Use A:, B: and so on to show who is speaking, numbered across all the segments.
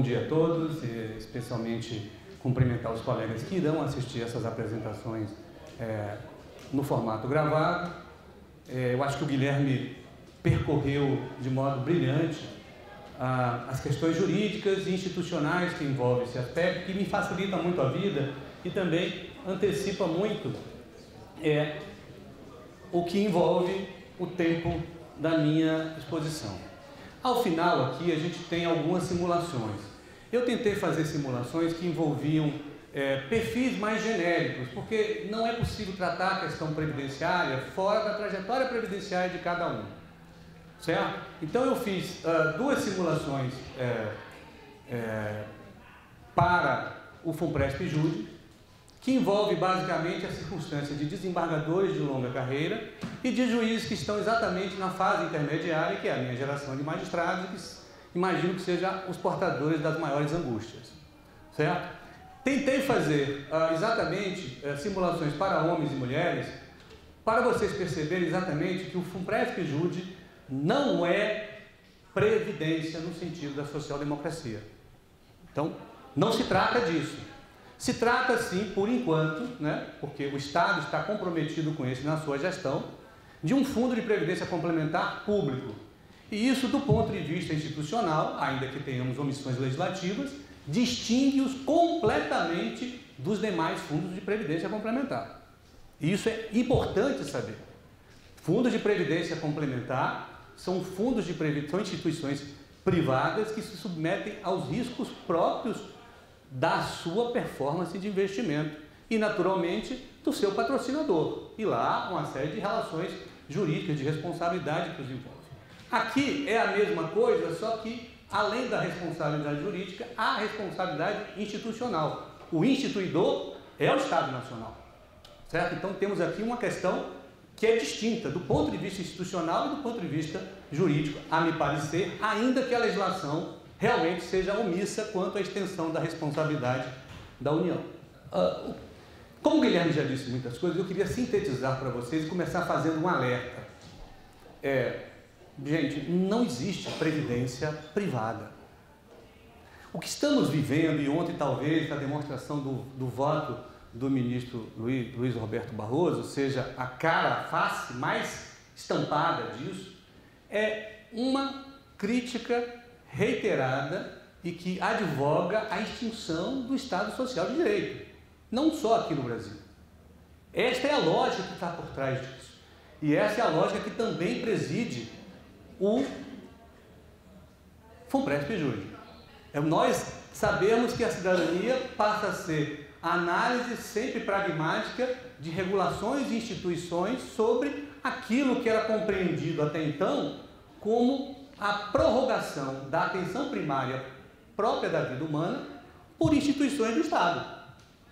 A: Bom dia a todos, e especialmente cumprimentar os colegas que irão assistir essas apresentações no formato gravado. Eu acho que o Guilherme percorreu de modo brilhante as questões jurídicas e institucionais que envolvem esse aspecto, que me facilita muito a vida e também antecipa muito o que envolve o tempo da minha exposição. Ao final aqui a gente tem algumas simulações. Eu tentei fazer simulações que envolviam perfis mais genéricos, porque não é possível tratar a questão previdenciária fora da trajetória previdenciária de cada um, certo? Então eu fiz duas simulações para o FUNPRESP-JUDE, que envolve basicamente a circunstância de desembargadores de longa carreira e de juízes que estão exatamente na fase intermediária, que é a minha geração de magistrados, que imagino que sejam os portadores das maiores angústias, certo? Tentei fazer exatamente simulações para homens e mulheres, para vocês perceberem exatamente que o FUNPRESP-JUDE não é previdência no sentido da social-democracia. Então, não se trata disso. Se trata, sim, por enquanto, porque o Estado está comprometido com isso na sua gestão, de um fundo de previdência complementar público. E isso, do ponto de vista institucional, ainda que tenhamos omissões legislativas, distingue-os completamente dos demais fundos de previdência complementar. E isso é importante saber. Fundos de previdência complementar são fundos de previdência, são instituições privadas que se submetem aos riscos próprios da sua performance de investimento e, naturalmente, do seu patrocinador. E lá, uma série de relações jurídicas de responsabilidade que os envolve. Aqui é a mesma coisa, só que, além da responsabilidade jurídica, há a responsabilidade institucional. O instituidor é o Estado Nacional, certo? Então, temos aqui uma questão que é distinta do ponto de vista institucional e do ponto de vista jurídico, a me parecer, ainda que a legislação realmente seja omissa quanto à extensão da responsabilidade da União. Como o Guilherme já disse muitas coisas, eu queria sintetizar para vocês e começar fazendo um alerta. Gente, não existe previdência privada. O que estamos vivendo, e ontem talvez a demonstração do voto do ministro Luiz Roberto Barroso seja a face mais estampada disso, é uma crítica reiterada e que advoga a extinção do Estado Social de Direito, não só aqui no Brasil. Esta é a lógica que está por trás disso. E essa é a lógica que também preside o FUNPRESP-JUDE. Nós sabemos que a cidadania passa a ser a análise sempre pragmática de regulações e instituições sobre aquilo que era compreendido até então como a prorrogação da atenção primária própria da vida humana por instituições do Estado.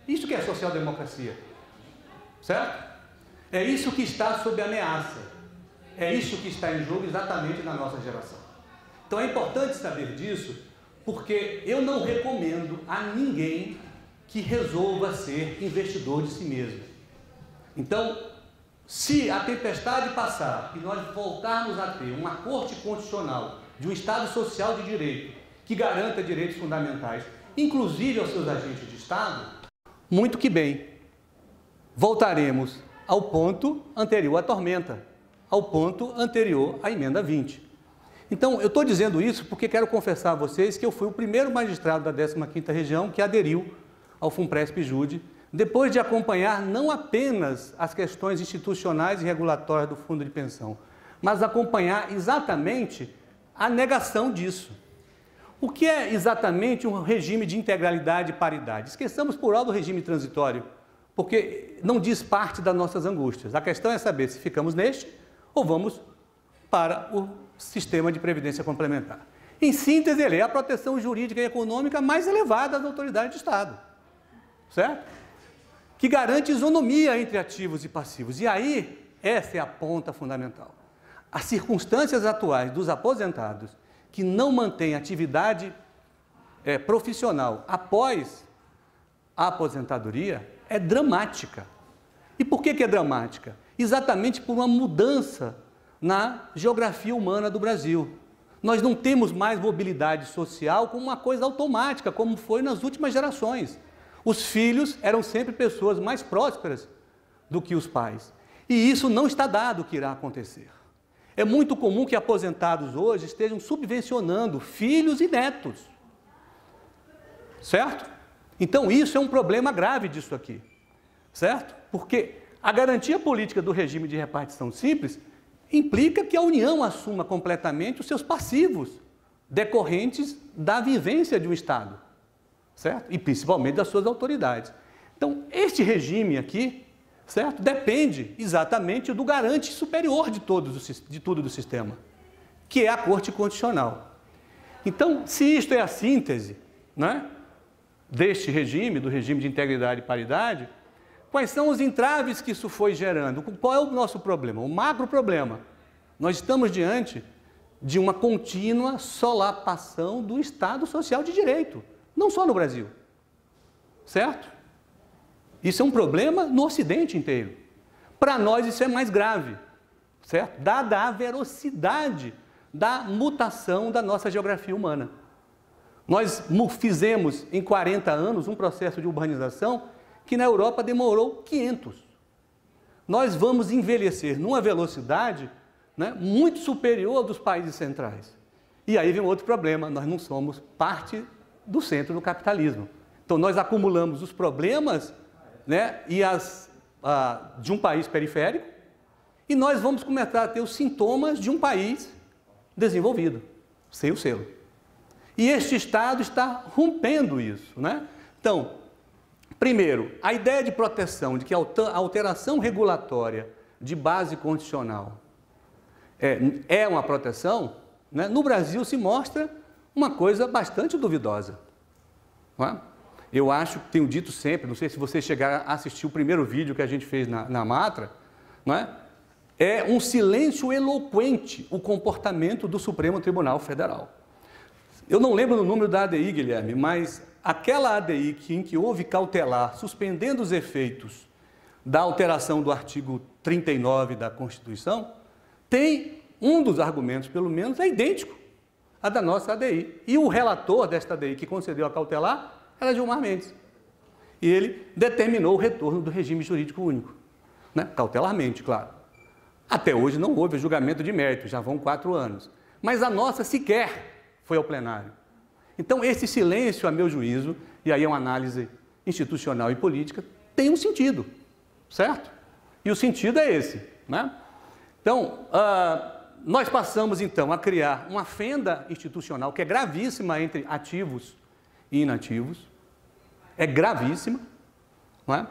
A: Isso que é social-democracia, certo? É isso que está sob ameaça. É isso que está em jogo exatamente na nossa geração. Então é importante saber disso, porque eu não recomendo a ninguém que resolva ser investidor de si mesmo. Então, se a tempestade passar e nós voltarmos a ter uma Corte Constitucional de um Estado Social de Direito que garanta direitos fundamentais, inclusive aos seus agentes de Estado, muito que bem, voltaremos ao ponto anterior à tormenta, ao ponto anterior à emenda 20. Então, eu estou dizendo isso porque quero confessar a vocês que eu fui o primeiro magistrado da 15ª Região que aderiu ao FUNPRESP-JUDE, depois de acompanhar não apenas as questões institucionais e regulatórias do fundo de pensão, mas acompanhar exatamente a negação disso. O que é exatamente um regime de integralidade e paridade? Esqueçamos por alto o regime transitório, porque não diz parte das nossas angústias. A questão é saber se ficamos neste ou vamos para o sistema de previdência complementar. Em síntese, ele é a proteção jurídica e econômica mais elevada das autoridades de Estado, certo? Que garante isonomia entre ativos e passivos. E aí, essa é a ponta fundamental. As circunstâncias atuais dos aposentados que não mantêm atividade profissional após a aposentadoria é dramática. E por que é dramática? Exatamente por uma mudança na geografia humana do Brasil. Nós não temos mais mobilidade social como uma coisa automática, como foi nas últimas gerações. Os filhos eram sempre pessoas mais prósperas do que os pais. E isso não está dado que irá acontecer. É muito comum que aposentados hoje estejam subvencionando filhos e netos. Certo? Então isso é um problema grave disso aqui. Certo? Porque a garantia política do regime de repartição simples implica que a União assuma completamente os seus passivos decorrentes da vivência de um Estado, certo? E principalmente das suas autoridades. Então, este regime aqui, certo? Depende exatamente do garante superior de tudo do sistema, que é a Corte Constitucional. Então, se isto é a síntese, né, deste regime, do regime de integridade e paridade, quais são os entraves que isso foi gerando? Qual é o nosso problema? O macro problema. Nós estamos diante de uma contínua solapação do Estado Social de Direito, não só no Brasil. Certo? Isso é um problema no Ocidente inteiro. Para nós isso é mais grave, certo? Dada a velocidade da mutação da nossa geografia humana. Nós fizemos em 40 anos um processo de urbanização que na Europa demorou 500. Nós vamos envelhecer numa velocidade, né, muito superior dos países centrais. E aí vem outro problema, nós não somos parte do centro do capitalismo. Então nós acumulamos os problemas, né, de um país periférico e nós vamos começar a ter os sintomas de um país desenvolvido, sem o selo. E este Estado está rompendo isso, né? Então, primeiro, a ideia de proteção, de que a alteração regulatória de base constitucional é uma proteção, né? No Brasil se mostra uma coisa bastante duvidosa. Não é? Eu acho, tenho dito sempre, não sei se você chegar a assistir o primeiro vídeo que a gente fez na Matra, não é? É um silêncio eloquente o comportamento do Supremo Tribunal Federal. Eu não lembro do número da ADI, Guilherme, mas aquela ADI em que houve cautelar, suspendendo os efeitos da alteração do artigo 39 da Constituição, tem um dos argumentos, pelo menos, é idêntico à da nossa ADI. E o relator desta ADI que concedeu a cautelar era Gilmar Mendes. E ele determinou o retorno do regime jurídico único, né? Cautelarmente, claro. Até hoje não houve julgamento de mérito, já vão 4 anos. Mas a nossa sequer foi ao plenário. Então, esse silêncio, a meu juízo, e aí é uma análise institucional e política, tem um sentido, certo? E o sentido é esse, né? Então, nós passamos, então, a criar uma fenda institucional que é gravíssima entre ativos e inativos, é gravíssima, não é?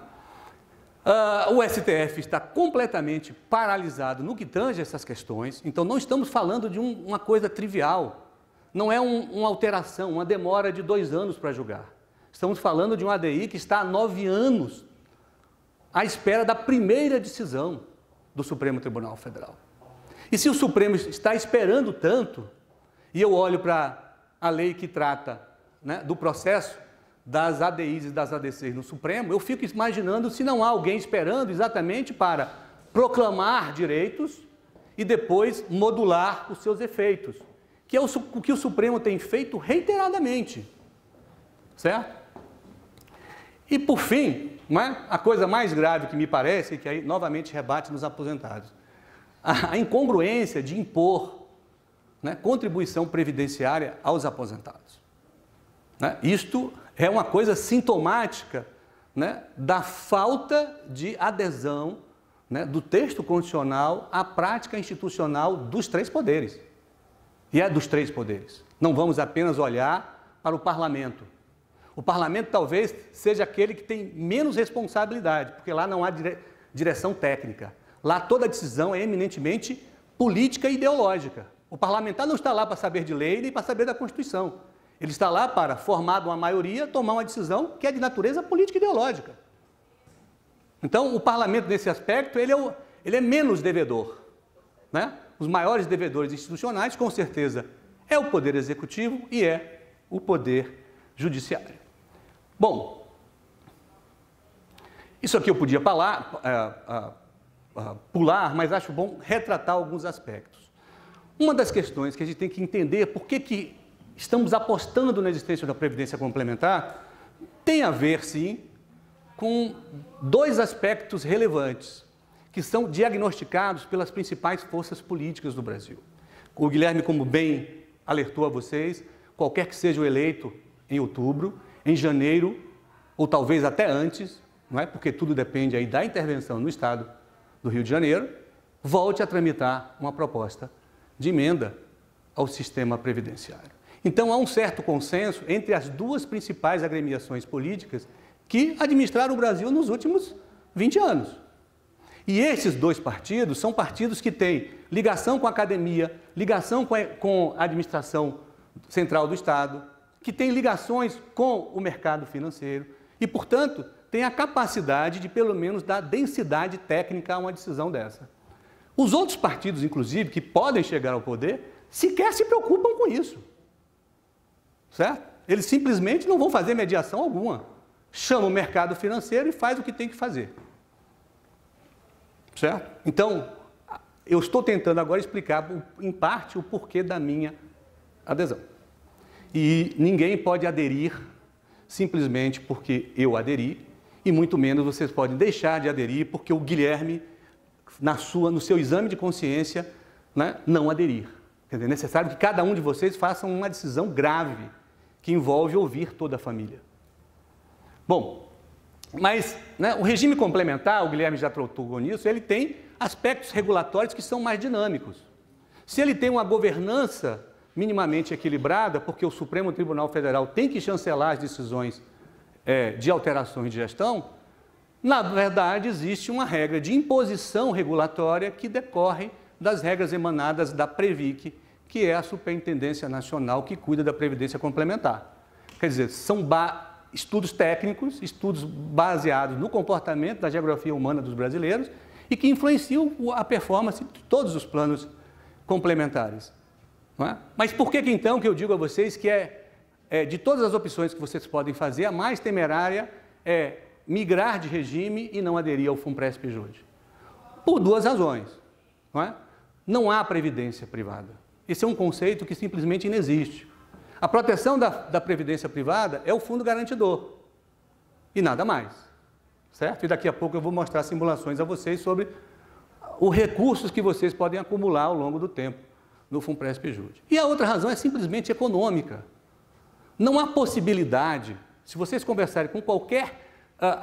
A: O STF está completamente paralisado no que tange essas questões, então não estamos falando de uma coisa trivial. Não é uma alteração, uma demora de 2 anos para julgar. Estamos falando de um ADI que está há 9 anos à espera da primeira decisão do Supremo Tribunal Federal. E se o Supremo está esperando tanto, e eu olho para a lei que trata, né, do processo das ADIs e das ADCs no Supremo, eu fico imaginando se não há alguém esperando exatamente para proclamar direitos e depois modular os seus efeitos, que é o que o Supremo tem feito reiteradamente, certo? E por fim, né, a coisa mais grave que me parece, e que aí novamente rebate nos aposentados, a incongruência de impor, né, contribuição previdenciária aos aposentados. Né? Isto é uma coisa sintomática, né, da falta de adesão, né, do texto constitucional à prática institucional dos 3 poderes. E é dos 3 poderes. Não vamos apenas olhar para o parlamento. O parlamento talvez seja aquele que tem menos responsabilidade, porque lá não há direção técnica. Lá toda decisão é eminentemente política e ideológica. O parlamentar não está lá para saber de lei nem para saber da Constituição. Ele está lá para, formado uma maioria, tomar uma decisão que é de natureza política e ideológica. Então, o parlamento, nesse aspecto, ele é menos devedor, né? Os maiores devedores institucionais, com certeza, é o Poder Executivo e é o Poder Judiciário. Bom, isso aqui eu podia pular, mas acho bom retratar alguns aspectos. Uma das questões que a gente tem que entender por que estamos apostando na existência da Previdência Complementar tem a ver, sim, com dois aspectos relevantes que são diagnosticados pelas principais forças políticas do Brasil. O Guilherme, como bem alertou a vocês, qualquer que seja o eleito em outubro, em janeiro, ou talvez até antes, não é? Porque tudo depende aí da intervenção no Estado do Rio de Janeiro, volte a tramitar uma proposta de emenda ao sistema previdenciário. Então, há um certo consenso entre as duas principais agremiações políticas que administraram o Brasil nos últimos 20 anos. E esses dois partidos são partidos que têm ligação com a academia, ligação com a administração central do Estado, que têm ligações com o mercado financeiro e, portanto, têm a capacidade de, pelo menos, dar densidade técnica a uma decisão dessa. Os outros partidos, inclusive, que podem chegar ao poder, sequer se preocupam com isso. Certo? Eles simplesmente não vão fazer mediação alguma. Chama o mercado financeiro e faz o que tem que fazer. Certo? Então, eu estou tentando agora explicar, em parte, o porquê da minha adesão. E ninguém pode aderir simplesmente porque eu aderi, e muito menos vocês podem deixar de aderir porque o Guilherme, no seu exame de consciência, né, não aderir. Quer dizer, é necessário que cada um de vocês faça uma decisão grave, que envolve ouvir toda a família. Bom, mas né, o regime complementar, o Guilherme já tocou nisso, ele tem aspectos regulatórios que são mais dinâmicos. Se ele tem uma governança minimamente equilibrada, porque o Supremo Tribunal Federal tem que chancelar as decisões de alterações de gestão, na verdade existe uma regra de imposição regulatória que decorre das regras emanadas da Previc, que é a Superintendência Nacional que cuida da Previdência Complementar. Quer dizer, são estudos técnicos, estudos baseados no comportamento da geografia humana dos brasileiros e que influenciam a performance de todos os planos complementares. Não é? Mas por que então que eu digo a vocês que de todas as opções que vocês podem fazer, a mais temerária é migrar de regime e não aderir ao FUNPRESP-JUDE? Por duas razões. Não é? Não há previdência privada. Esse é um conceito que simplesmente inexiste. A proteção da previdência privada é o fundo garantidor e nada mais, certo? E daqui a pouco eu vou mostrar simulações a vocês sobre os recursos que vocês podem acumular ao longo do tempo no FUNPRESP-JUDE. E a outra razão é simplesmente econômica. Não há possibilidade, se vocês conversarem com qualquer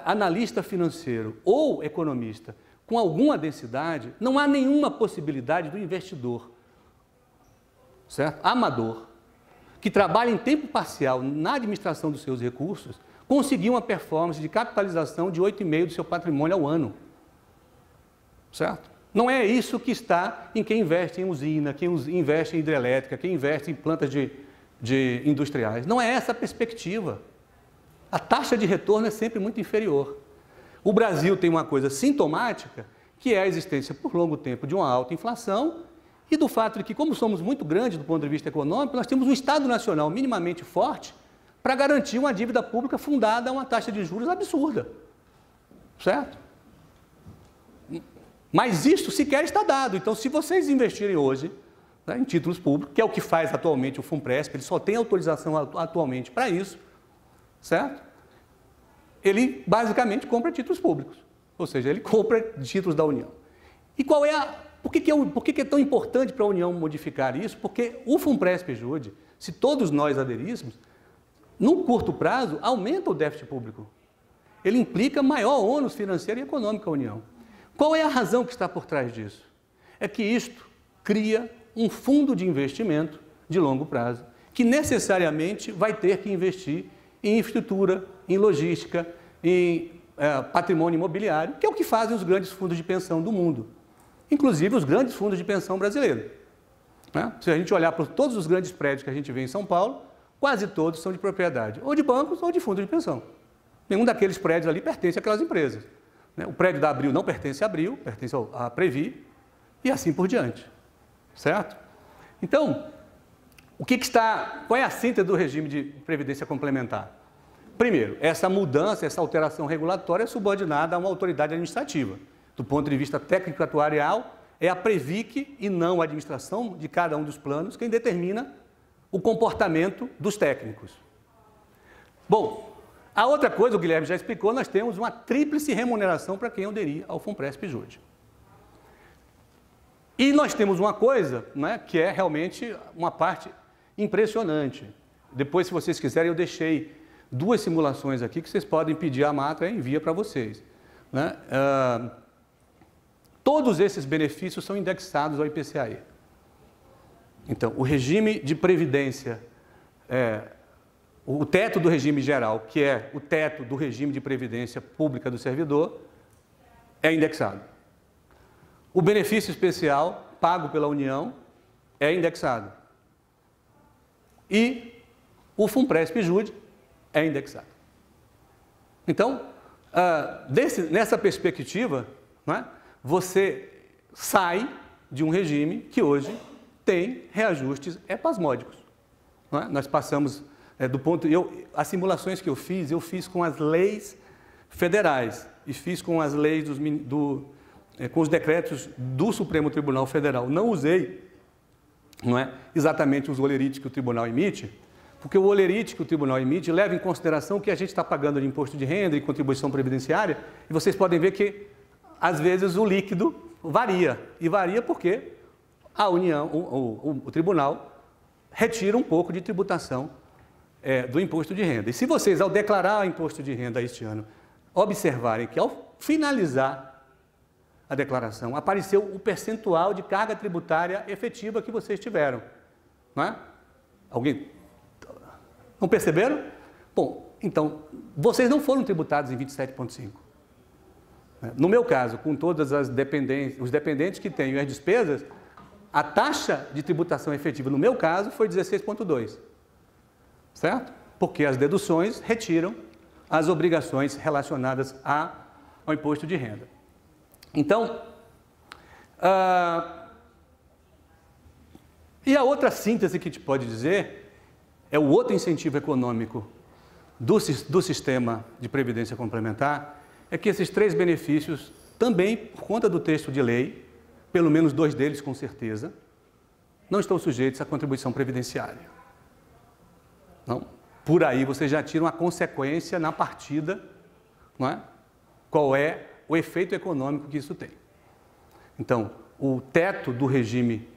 A: analista financeiro ou economista com alguma densidade, não há nenhuma possibilidade do investidor, certo? Amador, que trabalha em tempo parcial na administração dos seus recursos, conseguir uma performance de capitalização de 8,5% do seu patrimônio ao ano. Certo? Não é isso que está em quem investe em usina, quem investe em hidrelétrica, quem investe em plantas de industriais. Não é essa a perspectiva. A taxa de retorno é sempre muito inferior. O Brasil tem uma coisa sintomática, que é a existência por longo tempo de uma alta inflação e do fato de que, como somos muito grandes do ponto de vista econômico, nós temos um Estado Nacional minimamente forte para garantir uma dívida pública fundada a uma taxa de juros absurda. Certo? Mas isso sequer está dado. Então, se vocês investirem hoje, né, em títulos públicos, que é o que faz atualmente o FUNPRESP, ele só tem autorização atualmente para isso, certo? Ele basicamente compra títulos públicos, ou seja, ele compra títulos da União. E qual é por que é tão importante para a União modificar isso? Porque o FUNPRESP-JUDE, se todos nós aderíssemos, num curto prazo, aumenta o déficit público. Ele implica maior ônus financeiro e econômico à União. Qual é a razão que está por trás disso? É que isto cria um fundo de investimento de longo prazo, que necessariamente vai ter que investir em infraestrutura, em logística, em patrimônio imobiliário, que é o que fazem os grandes fundos de pensão do mundo, inclusive os grandes fundos de pensão brasileiros. Né? Se a gente olhar para todos os grandes prédios que a gente vê em São Paulo, quase todos são de propriedade, ou de bancos ou de fundos de pensão. Nenhum daqueles prédios ali pertence àquelas empresas. O prédio da Abril não pertence à Abril, pertence à Previ, e assim por diante. Certo? Então, qual é a síntese do regime de previdência complementar? Primeiro, essa mudança, essa alteração regulatória é subordinada a uma autoridade administrativa. Do ponto de vista técnico-atuarial, é a Previc e não a administração de cada um dos planos quem determina o comportamento dos técnicos. Bom, a outra coisa, o Guilherme já explicou, nós temos uma tríplice remuneração para quem aderir ao FUNPRESP-JUD. E nós temos uma coisa, né, que é realmente uma parte impressionante. Depois, se vocês quiserem, eu deixei 2 simulações aqui que vocês podem pedir à Matra e envia para vocês. Né? Todos esses benefícios são indexados ao IPCAE. Então, o regime de previdência, o teto do regime geral, que é o teto do regime de previdência pública do servidor, é indexado. O benefício especial pago pela União é indexado. E o FUNPRESP-JUD é indexado. Então, nessa perspectiva, né, você sai de um regime que hoje tem reajustes espasmódicos. Não é? Nós passamos do ponto... as simulações que eu fiz com as leis federais e fiz com as leis com os decretos do Supremo Tribunal Federal. Não usei, não é, exatamente os olerites que o tribunal emite, porque o olerite que o tribunal emite leva em consideração o que a gente está pagando de imposto de renda e contribuição previdenciária, e vocês podem ver que, às vezes, o líquido varia. E varia porque a União, o tribunal, retira um pouco de tributação do imposto de renda. E se vocês, ao declarar o imposto de renda este ano, observarem que, ao finalizar a declaração, apareceu o percentual de carga tributária efetiva que vocês tiveram. Não é? Alguém... Não perceberam? Bom, então, vocês não foram tributados em 27,5. No meu caso, com todas as dependências, os dependentes que têm as despesas, a taxa de tributação efetiva, no meu caso, foi 16,2. Certo? Porque as deduções retiram as obrigações relacionadas ao imposto de renda. Então, e a outra síntese que a gente pode dizer é o outro incentivo econômico do sistema de previdência complementar, é que esses 3 benefícios, também por conta do texto de lei, pelo menos 2 deles com certeza, não estão sujeitos à contribuição previdenciária. Não? Por aí você já tira uma consequência na partida, não é? Qual é o efeito econômico que isso tem. Então, o teto do regime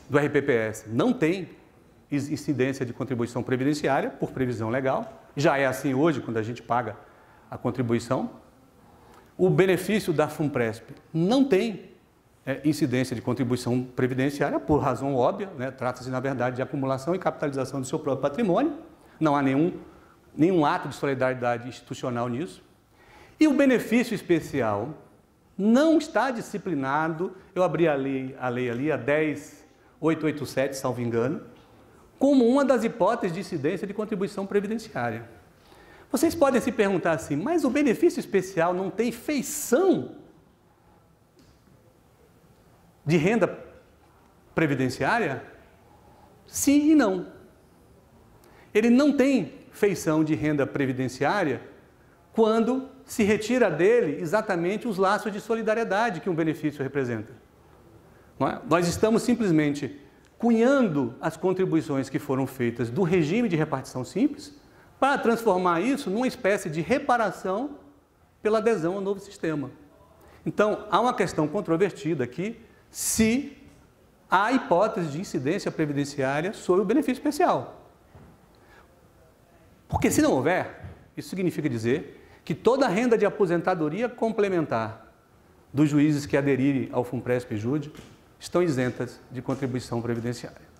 A: do RPPS não tem incidência de contribuição previdenciária, por previsão legal. Já é assim hoje, quando a gente paga a contribuição. O benefício da FUNPRESP não tem incidência de contribuição previdenciária, por razão óbvia, né? Trata-se, na verdade, de acumulação e capitalização do seu próprio patrimônio. Não há nenhum ato de solidariedade institucional nisso. E o benefício especial não está disciplinado, eu abri a lei ali, a 10.887, salvo engano, como uma das hipóteses de incidência de contribuição previdenciária. Vocês podem se perguntar assim, mas o benefício especial não tem feição de renda previdenciária? Sim e não. Ele não tem feição de renda previdenciária quando se retira dele exatamente os laços de solidariedade que um benefício representa. Não é? Nós estamos simplesmente cunhando as contribuições que foram feitas do regime de repartição simples para transformar isso numa espécie de reparação pela adesão ao novo sistema. Então, há uma questão controvertida aqui se há hipótese de incidência previdenciária sobre o benefício especial. Porque se não houver, isso significa dizer que toda a renda de aposentadoria complementar dos juízes que aderirem ao FUNPRESP-JUD estão isentas de contribuição previdenciária.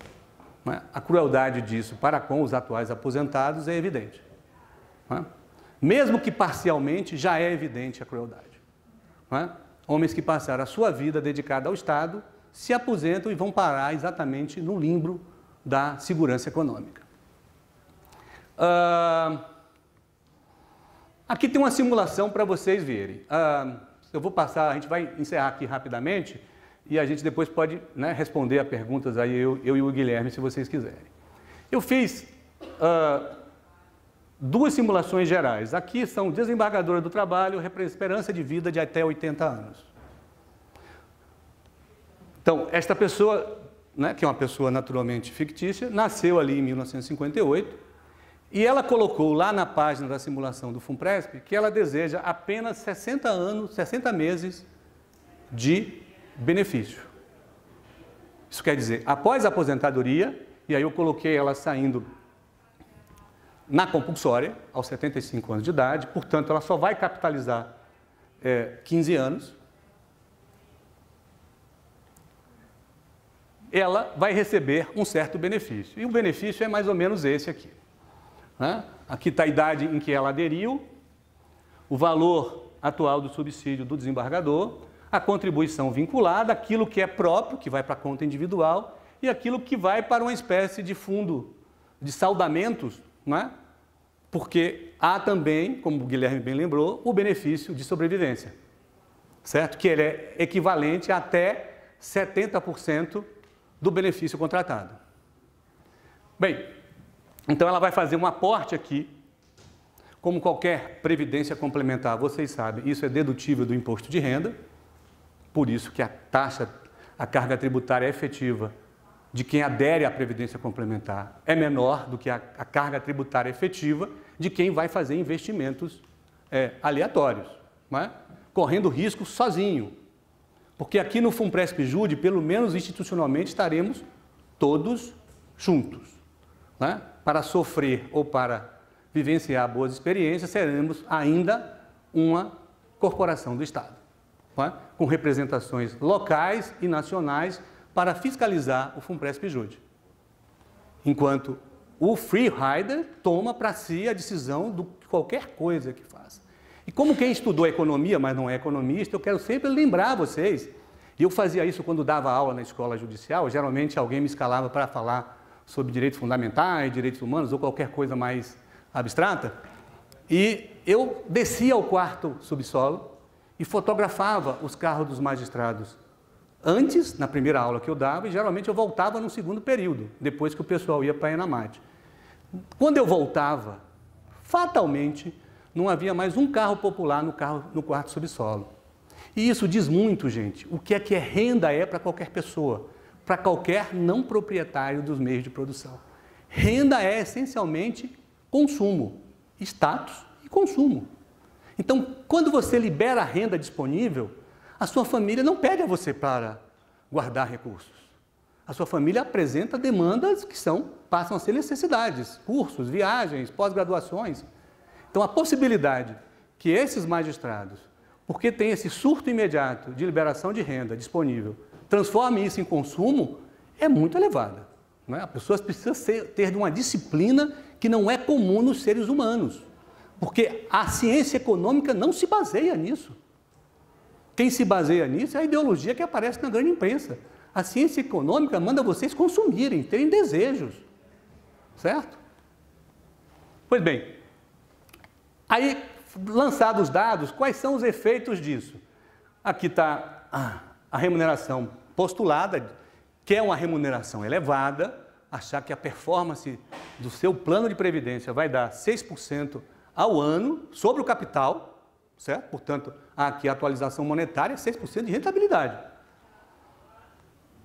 A: Não é? A crueldade disso para com os atuais aposentados é evidente. Não é? Mesmo que parcialmente, já é evidente a crueldade. Não é? Homens que passaram a sua vida dedicada ao Estado se aposentam e vão parar exatamente no limbo da segurança econômica. Aqui tem uma simulação para vocês verem. Eu vou passar, a gente vai encerrar aqui rapidamente e a gente depois pode, né, responder a perguntas aí, eu e o Guilherme, se vocês quiserem. Eu fiz 2 simulações gerais. Aqui são desembargadora do trabalho, esperança de vida de até 80 anos. Então, esta pessoa, né, que é uma pessoa naturalmente fictícia, nasceu ali em 1958 e ela colocou lá na página da simulação do FUNPRESP que ela deseja apenas 60 meses de benefício. Isso quer dizer, após a aposentadoria, e aí eu coloquei ela saindo na compulsória, aos 75 anos de idade, portanto, ela só vai capitalizar 15 anos, ela vai receber um certo benefício. E o benefício é mais ou menos esse aqui. Né? Aqui está a idade em que ela aderiu, o valor atual do subsídio do desembargador, a contribuição vinculada, aquilo que é próprio, que vai para a conta individual, e aquilo que vai para uma espécie de fundo de saldamentos, não é? Porque há também, como o Guilherme bem lembrou, o benefício de sobrevivência, certo? Que ele é equivalente a até 70% do benefício contratado. Bem, então ela vai fazer um aporte aqui, como qualquer previdência complementar, vocês sabem, isso é dedutível do imposto de renda, por isso que a taxa, a carga tributária efetiva de quem adere à previdência complementar é menor do que a carga tributária efetiva de quem vai fazer investimentos aleatórios, não é? Correndo risco sozinho. Porque aqui no FUNPRESP-JUDE, pelo menos institucionalmente, estaremos todos juntos. Não é? Para sofrer ou para vivenciar boas experiências, seremos ainda uma corporação do Estado, não é? Com representações locais e nacionais para fiscalizar o FUNPRESP-JUDE. Enquanto o free rider toma para si a decisão de qualquer coisa que faça. E como quem estudou economia, mas não é economista, eu quero sempre lembrar vocês, e eu fazia isso quando dava aula na escola judicial, geralmente alguém me escalava para falar sobre direitos fundamentais, direitos humanos ou qualquer coisa mais abstrata, e eu descia ao quarto subsolo e fotografava os carros dos magistrados antes, na primeira aula que eu dava, e geralmente eu voltava no segundo período, depois que o pessoal ia para a ENAMAT. Quando eu voltava, fatalmente, não havia mais um carro popular no quarto subsolo. E isso diz muito, gente, o que é renda para qualquer pessoa, para qualquer não proprietário dos meios de produção. Renda é essencialmente consumo, status e consumo. Então, quando você libera a renda disponível, a sua família não pede a você para guardar recursos. A sua família apresenta demandas que passam a ser necessidades, cursos, viagens, pós-graduações. Então, a possibilidade que esses magistrados, porque tem esse surto imediato de liberação de renda disponível, transformem isso em consumo, é muito elevada. Não é? A pessoa precisa ter uma disciplina que não é comum nos seres humanos, porque a ciência econômica não se baseia nisso. Quem se baseia nisso é a ideologia que aparece na grande imprensa. A ciência econômica manda vocês consumirem, terem desejos, certo? Pois bem, aí, lançados os dados, quais são os efeitos disso? Aqui está a remuneração postulada, que é uma remuneração elevada, achar que a performance do seu plano de previdência vai dar 6% ao ano sobre o capital, certo? Portanto, aqui a atualização monetária é 6% de rentabilidade.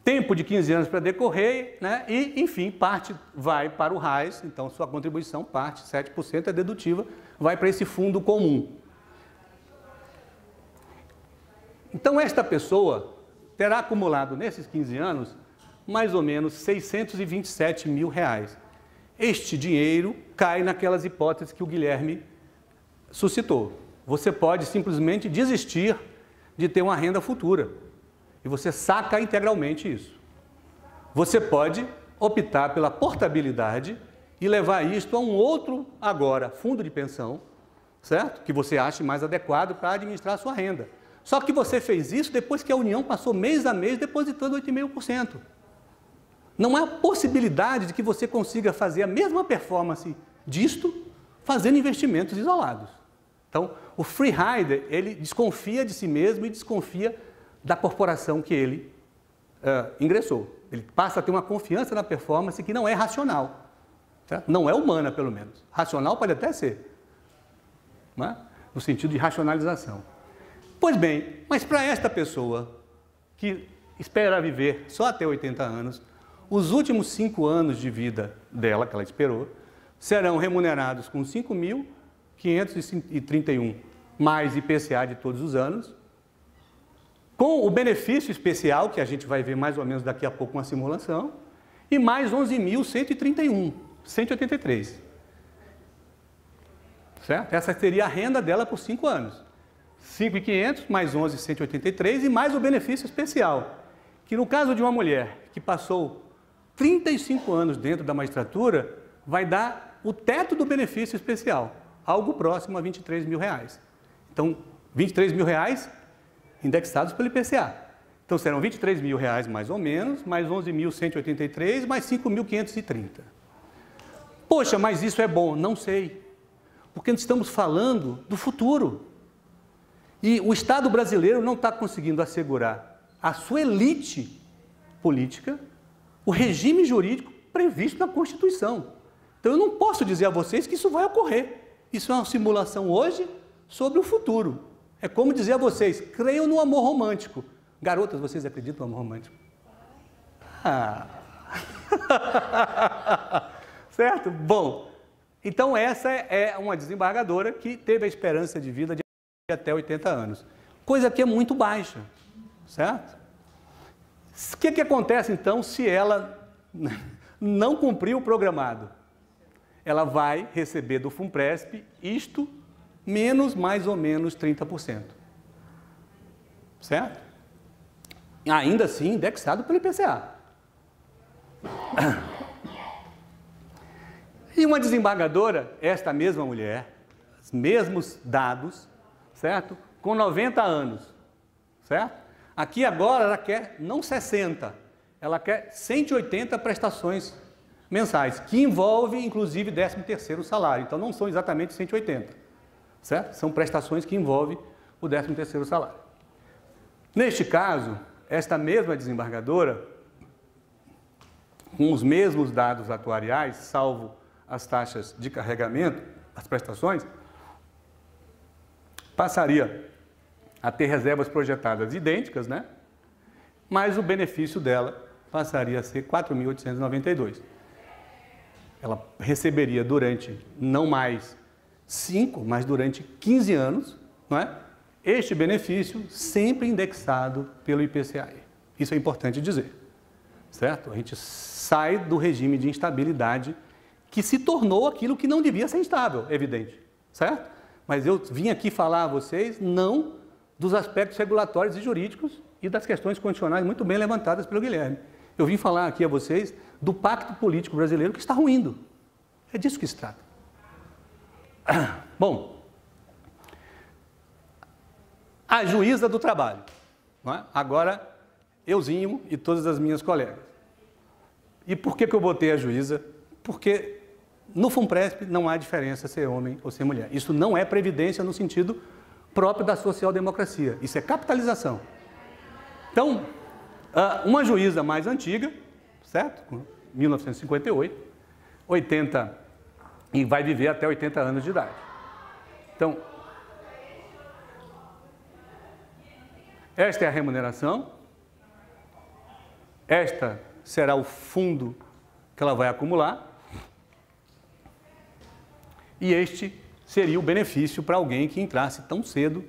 A: Tempo de 15 anos para decorrer, né? E, enfim, parte vai para o RAIS, então sua contribuição, parte, 7% é dedutiva, vai para esse fundo comum. Então, esta pessoa terá acumulado nesses 15 anos mais ou menos R$627 mil. Este dinheiro cai naquelas hipóteses que o Guilherme suscitou. Você pode simplesmente desistir de ter uma renda futura e você saca integralmente isso. Você pode optar pela portabilidade e levar isto a um outro, agora, fundo de pensão, certo? Que você ache mais adequado para administrar a sua renda. Só que você fez isso depois que a União passou mês a mês depositando 8,5%. Não há possibilidade de que você consiga fazer a mesma performance disto fazendo investimentos isolados. Então, o free rider, ele desconfia de si mesmo e desconfia da corporação que ele ingressou. Ele passa a ter uma confiança na performance que não é racional. Certo? Não é humana, pelo menos. Racional pode até ser, não é? No sentido de racionalização. Pois bem, mas para esta pessoa que espera viver só até 80 anos, os últimos 5 anos de vida dela, que ela esperou, serão remunerados com 5.531 mais IPCA de todos os anos, com o benefício especial, que a gente vai ver mais ou menos daqui a pouco uma simulação, e mais 11.131, 183. Certo? Essa seria a renda dela por 5 anos. 5.500 mais 11.183 e mais o benefício especial, que no caso de uma mulher que passou 35 anos dentro da magistratura, vai dar o teto do benefício especial, algo próximo a R$23 mil. Então, R$23 mil indexados pelo IPCA. Então, serão R$23 mil mais ou menos, mais 11.183, mais 5.530. Poxa, mas isso é bom? Não sei. Porque estamos falando do futuro. E o Estado brasileiro não está conseguindo assegurar à sua elite política o regime jurídico previsto na Constituição. Então, eu não posso dizer a vocês que isso vai ocorrer. Isso é uma simulação hoje sobre o futuro. É como dizer a vocês, creiam no amor romântico. Garotas, vocês acreditam no amor romântico? Ah. Certo? Bom, então essa é uma desembargadora que teve a esperança de vida de até 80 anos. Coisa que é muito baixa, certo? O que acontece então se ela não cumprir o programado? Ela vai receber do FUNPRESP isto menos mais ou menos 30%. Certo? Ainda assim, indexado pelo IPCA. E uma desembargadora, esta mesma mulher, os mesmos dados, certo? Com 90 anos, certo? Aqui agora ela quer não 60, ela quer 180 prestações mensais, que envolve inclusive 13º salário. Então não são exatamente 180, certo? São prestações que envolvem o 13º salário. Neste caso, esta mesma desembargadora, com os mesmos dados atuariais, salvo as taxas de carregamento, as prestações, passaria a ter reservas projetadas idênticas, né? Mas o benefício dela passaria a ser 4.892. Ela receberia durante não mais 5, mas durante 15 anos, não é? Este benefício sempre indexado pelo IPCA. Isso é importante dizer, certo? A gente sai do regime de instabilidade que se tornou aquilo que não devia ser instável, evidente, certo? Mas eu vim aqui falar a vocês não dos aspectos regulatórios e jurídicos e das questões condicionais muito bem levantadas pelo Guilherme. Eu vim falar aqui a vocês do pacto político brasileiro que está ruindo. É disso que se trata. Bom, a juíza do trabalho. Não é? Agora, euzinho e todas as minhas colegas. E por que eu botei a juíza? Porque no FUNPRESP não há diferença ser homem ou ser mulher. Isso não é previdência no sentido próprio da social-democracia. Isso é capitalização. Então, uma juíza mais antiga, certo? 1958, 80, e vai viver até 80 anos de idade. Então, esta é a remuneração, esta será o fundo que ela vai acumular, e este seria o benefício para alguém que entrasse tão cedo,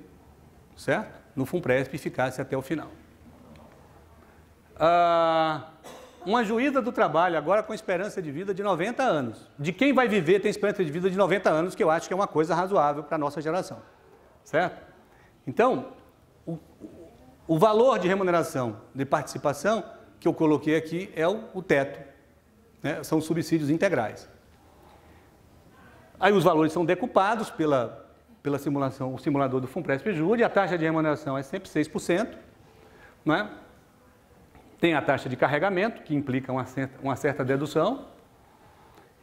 A: certo? No FUNPRESP e ficasse até o final. Uma juíza do trabalho, agora com esperança de vida de 90 anos. De quem vai viver tem esperança de vida de 90 anos, que eu acho que é uma coisa razoável para a nossa geração, certo? Então, o valor de remuneração de participação que eu coloquei aqui é o teto, né? São subsídios integrais. Aí os valores são decupados pela simulação, o simulador do FUNPRESP Júri, a taxa de remuneração é sempre 6%, não é? Tem a taxa de carregamento, que implica uma certa dedução,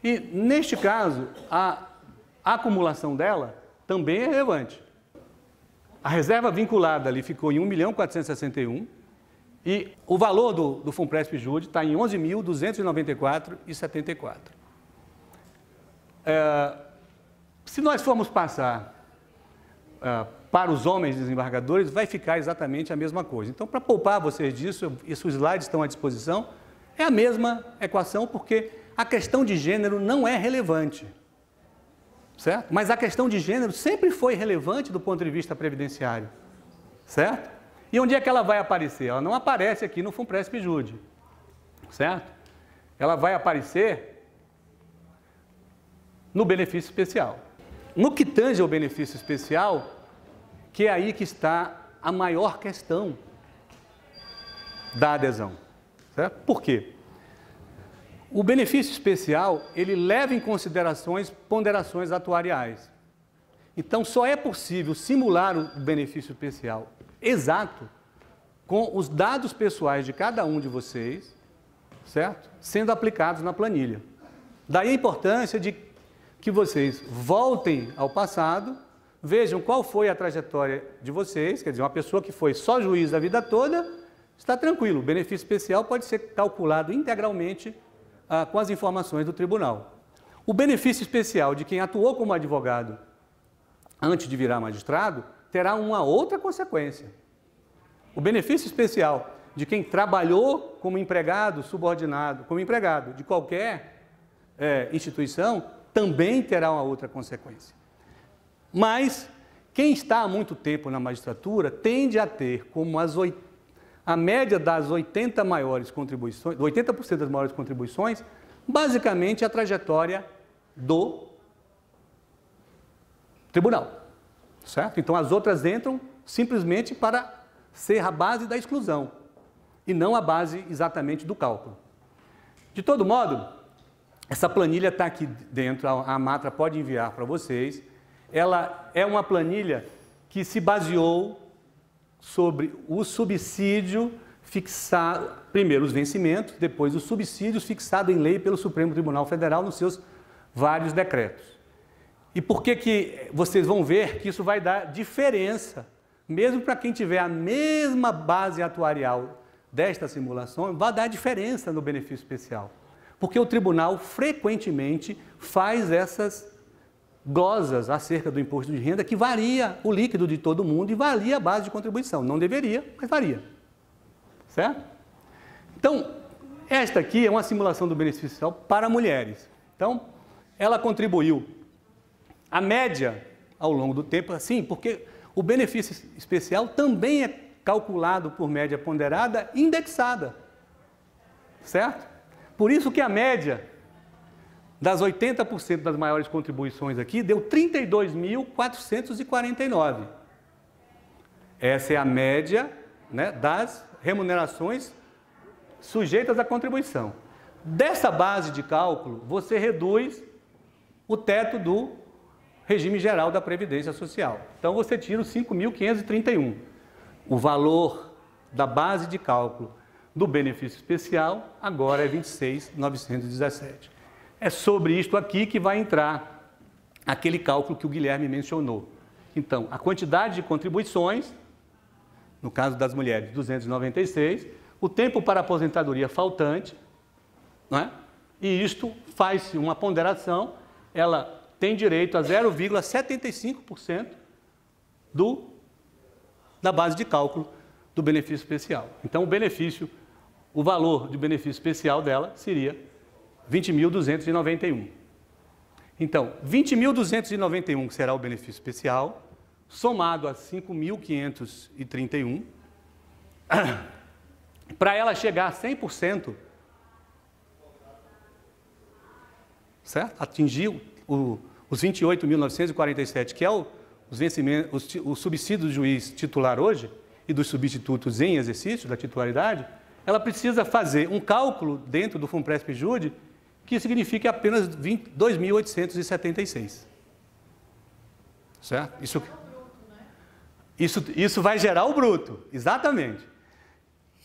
A: e neste caso, a acumulação dela também é relevante. A reserva vinculada ali ficou em 1.461.000 e o valor do FUNPRESP Júri está em 11.294,74. Se nós formos passar para os homens desembargadores vai ficar exatamente a mesma coisa. Então, para poupar vocês disso, os slides estão à disposição, é a mesma equação, porque a questão de gênero não é relevante, certo? Mas a questão de gênero sempre foi relevante do ponto de vista previdenciário, certo? E onde é que ela vai aparecer? Ela não aparece aqui no FUNPRESP-JUDE, certo? Ela vai aparecer no benefício especial. No que tange ao benefício especial, que é aí que está a maior questão da adesão, certo? Por quê? O benefício especial, ele leva em considerações ponderações atuariais. Então, só é possível simular o benefício especial exato com os dados pessoais de cada um de vocês, certo? Sendo aplicados na planilha. Daí a importância de que vocês voltem ao passado, vejam qual foi a trajetória de vocês, quer dizer, uma pessoa que foi só juiz a vida toda, está tranquilo, o benefício especial pode ser calculado integralmente com as informações do tribunal. O benefício especial de quem atuou como advogado antes de virar magistrado terá uma outra consequência. O benefício especial de quem trabalhou como empregado, subordinado, como empregado de qualquer instituição, também terá uma outra consequência. Mas quem está há muito tempo na magistratura tende a ter como a média das 80% maiores contribuições, 80% das maiores contribuições, basicamente a trajetória do tribunal, certo? Então as outras entram simplesmente para ser a base da exclusão e não a base exatamente do cálculo. De todo modo, essa planilha está aqui dentro, a Matra pode enviar para vocês. Ela é uma planilha que se baseou sobre o subsídio fixado, primeiro os vencimentos, depois os subsídios fixados em lei pelo Supremo Tribunal Federal nos seus vários decretos. E por que vocês vão ver que isso vai dar diferença, mesmo para quem tiver a mesma base atuarial desta simulação, vai dar diferença no benefício especial. Porque o tribunal frequentemente faz essas glosas acerca do imposto de renda que varia o líquido de todo mundo e varia a base de contribuição. Não deveria, mas varia. Certo? Então, esta aqui é uma simulação do benefício especial para mulheres. Então, ela contribuiu a média ao longo do tempo, assim, porque o benefício especial também é calculado por média ponderada indexada. Certo? Por isso que a média das 80% das maiores contribuições aqui deu 32.449. Essa é a média, né, das remunerações sujeitas à contribuição. Dessa base de cálculo, você reduz o teto do regime geral da Previdência Social. Então, você tira os 5.531. O valor da base de cálculo do benefício especial agora é 26.917. É sobre isto aqui que vai entrar aquele cálculo que o Guilherme mencionou. Então, a quantidade de contribuições, no caso das mulheres, 296, o tempo para aposentadoria faltante, não é? E isto faz-se uma ponderação, ela tem direito a 0,75% da base de cálculo do benefício especial. Então, o valor de benefício especial dela seria 20.291. Então, 20.291, que será o benefício especial, somado a 5.531, para ela chegar a 100%, certo? Atingir os 28.947, que é o subsídio do juiz titular hoje e dos substitutos em exercício da titularidade, ela precisa fazer um cálculo dentro do FUNPRESP-JUDE que signifique apenas 2.876. Certo? Isso vai gerar o bruto, exatamente.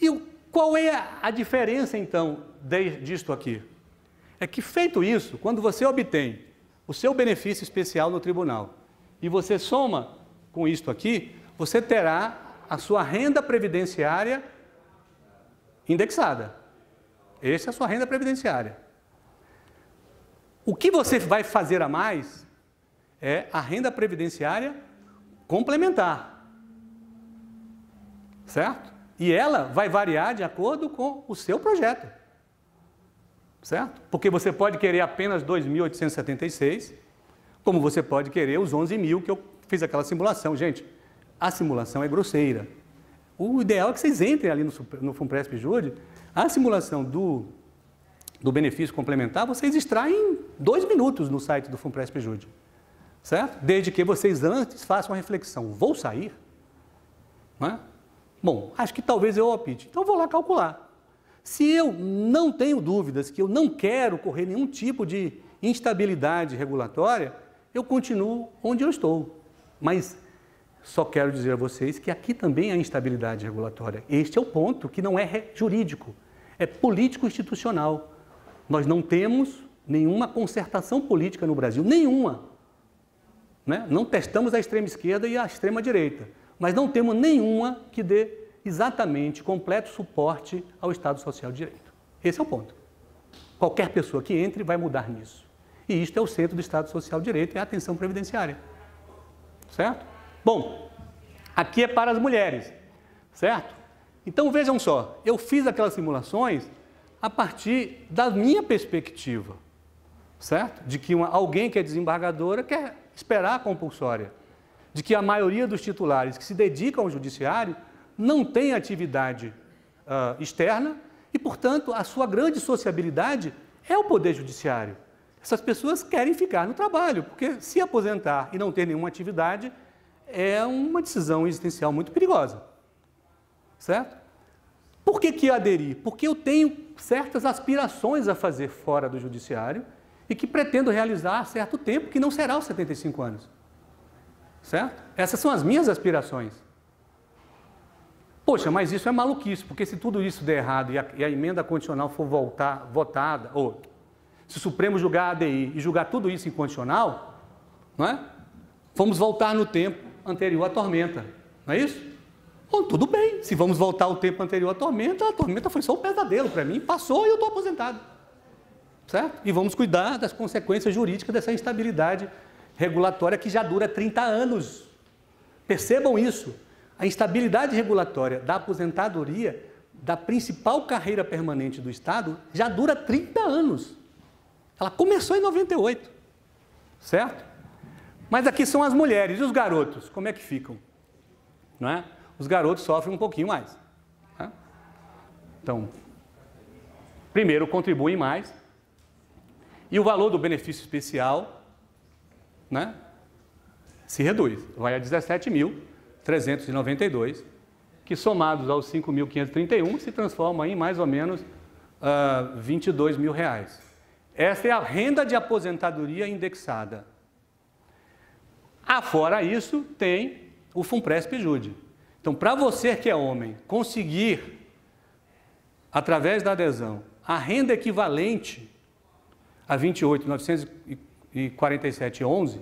A: E qual é a diferença, então, disto aqui? É que, feito isso, quando você obtém o seu benefício especial no tribunal e você soma com isto aqui, você terá a sua renda previdenciária indexada. Essa é a sua renda previdenciária. O que você vai fazer a mais é a renda previdenciária complementar, certo? E ela vai variar de acordo com o seu projeto, certo? Porque você pode querer apenas 2.876, como você pode querer os 11.000 que eu fiz aquela simulação. Gente, a simulação é grosseira. O ideal é que vocês entrem ali no FUNPRESP-JUDE, a simulação do benefício complementar, vocês extraem em 2 minutos no site do FUNPRESP-JUDE, certo? Desde que vocês antes façam a reflexão, vou sair? Não é? Bom, acho que talvez eu opte, então vou lá calcular. Se eu não tenho dúvidas que eu não quero correr nenhum tipo de instabilidade regulatória, eu continuo onde eu estou. Mas só quero dizer a vocês que aqui também há instabilidade regulatória. Este é o ponto que não é jurídico, é político-institucional. Nós não temos nenhuma concertação política no Brasil, nenhuma. Né? Não testamos a extrema esquerda e a extrema direita, mas não temos nenhuma que dê exatamente completo suporte ao Estado Social de Direito. Esse é o ponto. Qualquer pessoa que entre vai mudar nisso. E isto é o centro do Estado Social de Direito, é a atenção previdenciária. Certo? Bom, aqui é para as mulheres, certo? Então vejam só, eu fiz aquelas simulações a partir da minha perspectiva, certo? De que alguém que é desembargadora quer esperar a compulsória, de que a maioria dos titulares que se dedicam ao judiciário não tem atividade externa e, portanto, a sua grande sociabilidade é o poder judiciário. Essas pessoas querem ficar no trabalho, porque se aposentar e não ter nenhuma atividade é uma decisão existencial muito perigosa, certo? Por que eu aderi? Porque eu tenho certas aspirações a fazer fora do judiciário e que pretendo realizar há certo tempo, que não será os 75 anos, certo? Essas são as minhas aspirações. Poxa, mas isso é maluquice, porque se tudo isso der errado e a emenda condicional for votada, ou se o Supremo julgar a ADI e julgar tudo isso incondicional, não é? Vamos voltar no tempo anterior à tormenta, não é isso? Bom, tudo bem, se vamos voltar ao tempo anterior à tormenta, a tormenta foi só um pesadelo para mim, passou e eu estou aposentado, certo? E vamos cuidar das consequências jurídicas dessa instabilidade regulatória que já dura 30 anos. Percebam isso. A instabilidade regulatória da aposentadoria da principal carreira permanente do Estado já dura 30 anos. Ela começou em 98, certo? Mas aqui são as mulheres e os garotos, como é que ficam? Não é? Os garotos sofrem um pouquinho mais. Né? Então, primeiro, contribuem mais e o valor do benefício especial, né, se reduz, vai a 17.392, que somados aos 5.531 se transforma em mais ou menos 22 mil reais. Essa é a renda de aposentadoria indexada. Afora isso, tem o FUNPRESP-JUDE. Então, para você que é homem, conseguir, através da adesão, a renda equivalente a 28.947,11,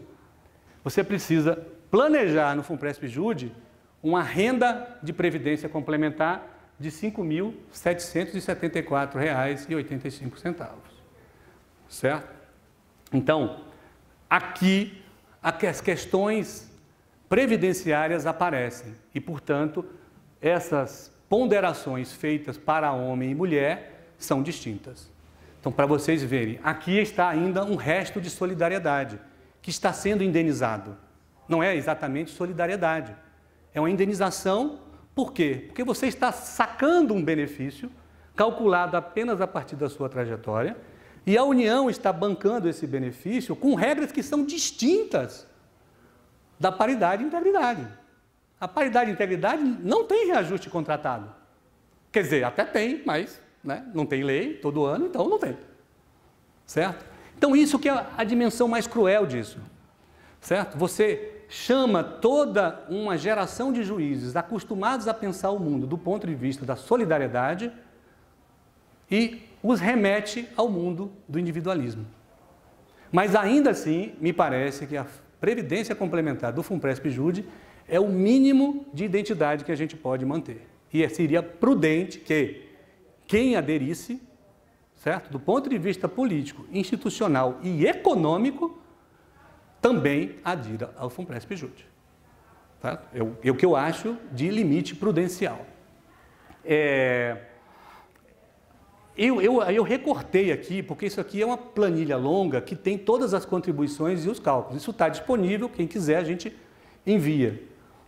A: você precisa planejar no FUNPRESP-JUDE uma renda de previdência complementar de R$ 5.774,85. Certo? Então, aqui as questões previdenciárias aparecem e, portanto, essas ponderações feitas para homem e mulher são distintas. Então, para vocês verem, aqui está ainda um resto de solidariedade que está sendo indenizado. Não é exatamente solidariedade, é uma indenização. Por quê? Porque você está sacando um benefício calculado apenas a partir da sua trajetória e a União está bancando esse benefício com regras que são distintas da paridade e integridade. A paridade e integridade não tem reajuste contratado. Quer dizer, até tem, mas né, não tem lei todo ano, então não tem. Certo? Então isso que é a dimensão mais cruel disso. Certo? Você chama toda uma geração de juízes acostumados a pensar o mundo do ponto de vista da solidariedade e os remete ao mundo do individualismo. Mas ainda assim, me parece que a previdência complementar do FUNPRESP-JUDE é o mínimo de identidade que a gente pode manter. E seria prudente que quem aderisse, certo? Do ponto de vista político, institucional e econômico, também adira ao FUNPRESP-JUDE. Tá? É o que eu acho de limite prudencial. Eu recortei aqui, porque isso aqui é uma planilha longa que tem todas as contribuições e os cálculos. Isso está disponível, quem quiser a gente envia.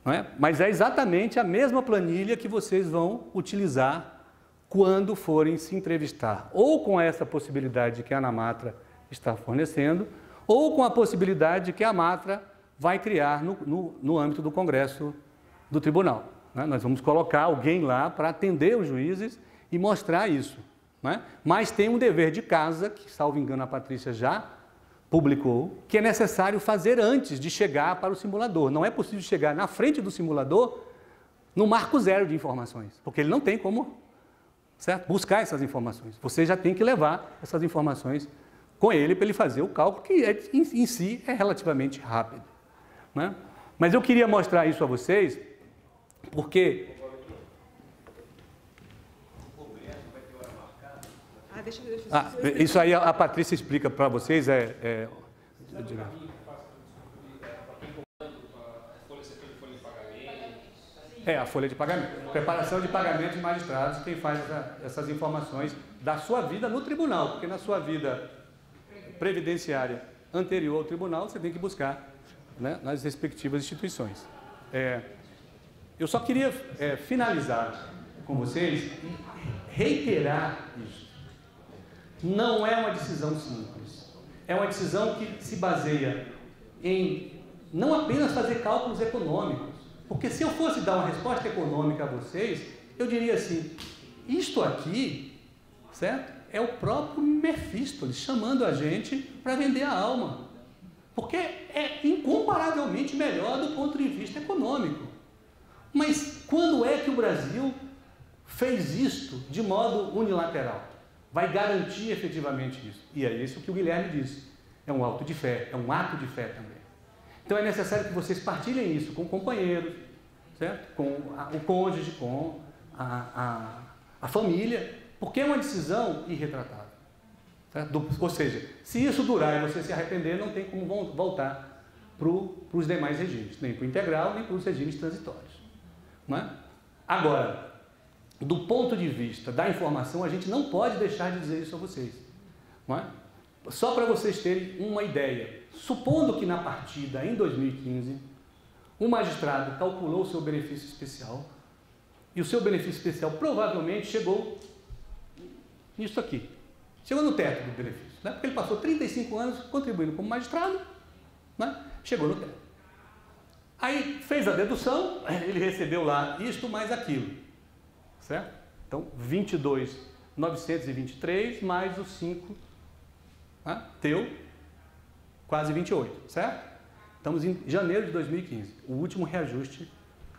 A: Não é? Mas é exatamente a mesma planilha que vocês vão utilizar quando forem se entrevistar, ou com essa possibilidade que a Anamatra está fornecendo, ou com a possibilidade que a Matra vai criar no âmbito do Congresso do Tribunal. Né? Nós vamos colocar alguém lá para atender os juízes e mostrar isso. Né? Mas tem um dever de casa, que, salvo engano, a Patrícia já publicou, que é necessário fazer antes de chegar para o simulador. Não é possível chegar na frente do simulador no marco zero de informações, porque ele não tem como, certo, buscar essas informações. Você já tem que levar essas informações com ele para ele fazer o cálculo, que em si é relativamente rápido. Né? Mas eu queria mostrar isso a vocês, porque... isso aí a Patrícia explica para vocês. A folha de pagamento. Preparação de pagamento de magistrados, quem faz essas informações da sua vida no tribunal, porque na sua vida previdenciária anterior ao tribunal, você tem que buscar, né, nas respectivas instituições. Eu só queria finalizar com vocês e reiterar isso. Não é uma decisão simples. É uma decisão que se baseia em não apenas fazer cálculos econômicos, porque se eu fosse dar uma resposta econômica a vocês, eu diria assim, isto aqui, certo? É o próprio Mefístoles chamando a gente para vender a alma, porque é incomparavelmente melhor do ponto de vista econômico. Mas quando é que o Brasil fez isto de modo unilateral? Vai garantir efetivamente isso. E é isso que o Guilherme disse. É um ato de fé, é um ato de fé também. Então é necessário que vocês partilhem isso com companheiros, certo? Com o cônjuge, com a família, porque é uma decisão irretratável. Certo? Ou seja, se isso durar e você se arrepender, não tem como voltar para os demais regimes, nem para o integral, nem para os regimes transitórios. Não é? Agora, do ponto de vista da informação, a gente não pode deixar de dizer isso a vocês. Não é? Só para vocês terem uma ideia, supondo que na partida, em 2015, o magistrado calculou o seu benefício especial, e o seu benefício especial provavelmente chegou nisso aqui. Chegou no teto do benefício, né? Porque ele passou 35 anos contribuindo como magistrado, né? Chegou no teto. Aí fez a dedução, ele recebeu lá isto mais aquilo. Certo? Então, 22.923 mais os 5, né? Deu quase 28, certo? Estamos em janeiro de 2015, o último reajuste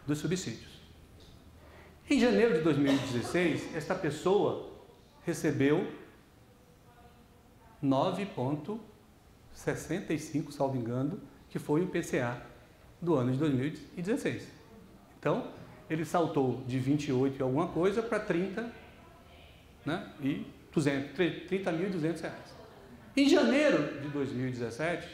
A: dos subsídios. Em janeiro de 2016, esta pessoa recebeu 9,65, salvo engano, que foi o IPCA do ano de 2016. Então, ele saltou de 28 e alguma coisa para 30, né, e 30.200 reais. Em janeiro de 2017,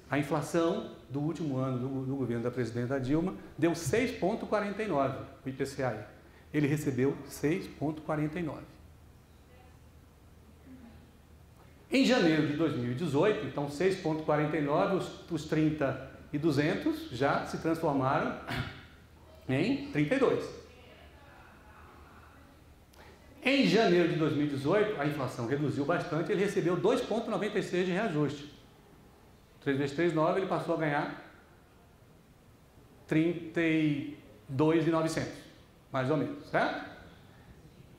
A: a inflação do último ano do governo da presidenta Dilma deu 6,49 o IPCA. Ele recebeu 6,49. Em janeiro de 2018, então 6,49, os 30.200 já se transformaram em 32. Em janeiro de 2018, a inflação reduziu bastante, ele recebeu 2,96 de reajuste. 3 vezes 3, 9, ele passou a ganhar 32.900, mais ou menos, certo?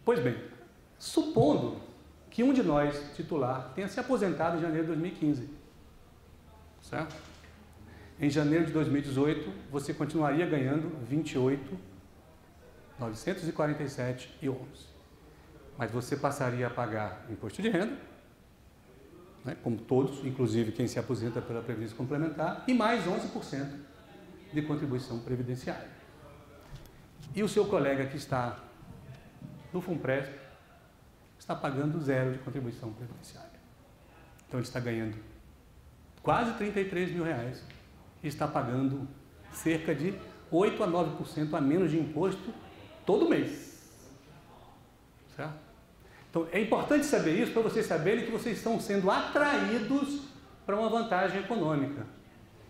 A: Pois bem, supondo que um de nós, titular, tenha se aposentado em janeiro de 2015, certo? Em janeiro de 2018, você continuaria ganhando 28.947,11. Mas você passaria a pagar imposto de renda, né, como todos, inclusive quem se aposenta pela Previdência Complementar, e mais 11% de contribuição previdenciária. E o seu colega que está no FUNPRESP está pagando 0 de contribuição previdenciária. Então ele está ganhando quase 33 mil reais e está pagando cerca de 8 a 9% a menos de imposto todo mês. Certo? Então, é importante saber isso para vocês saberem que vocês estão sendo atraídos para uma vantagem econômica.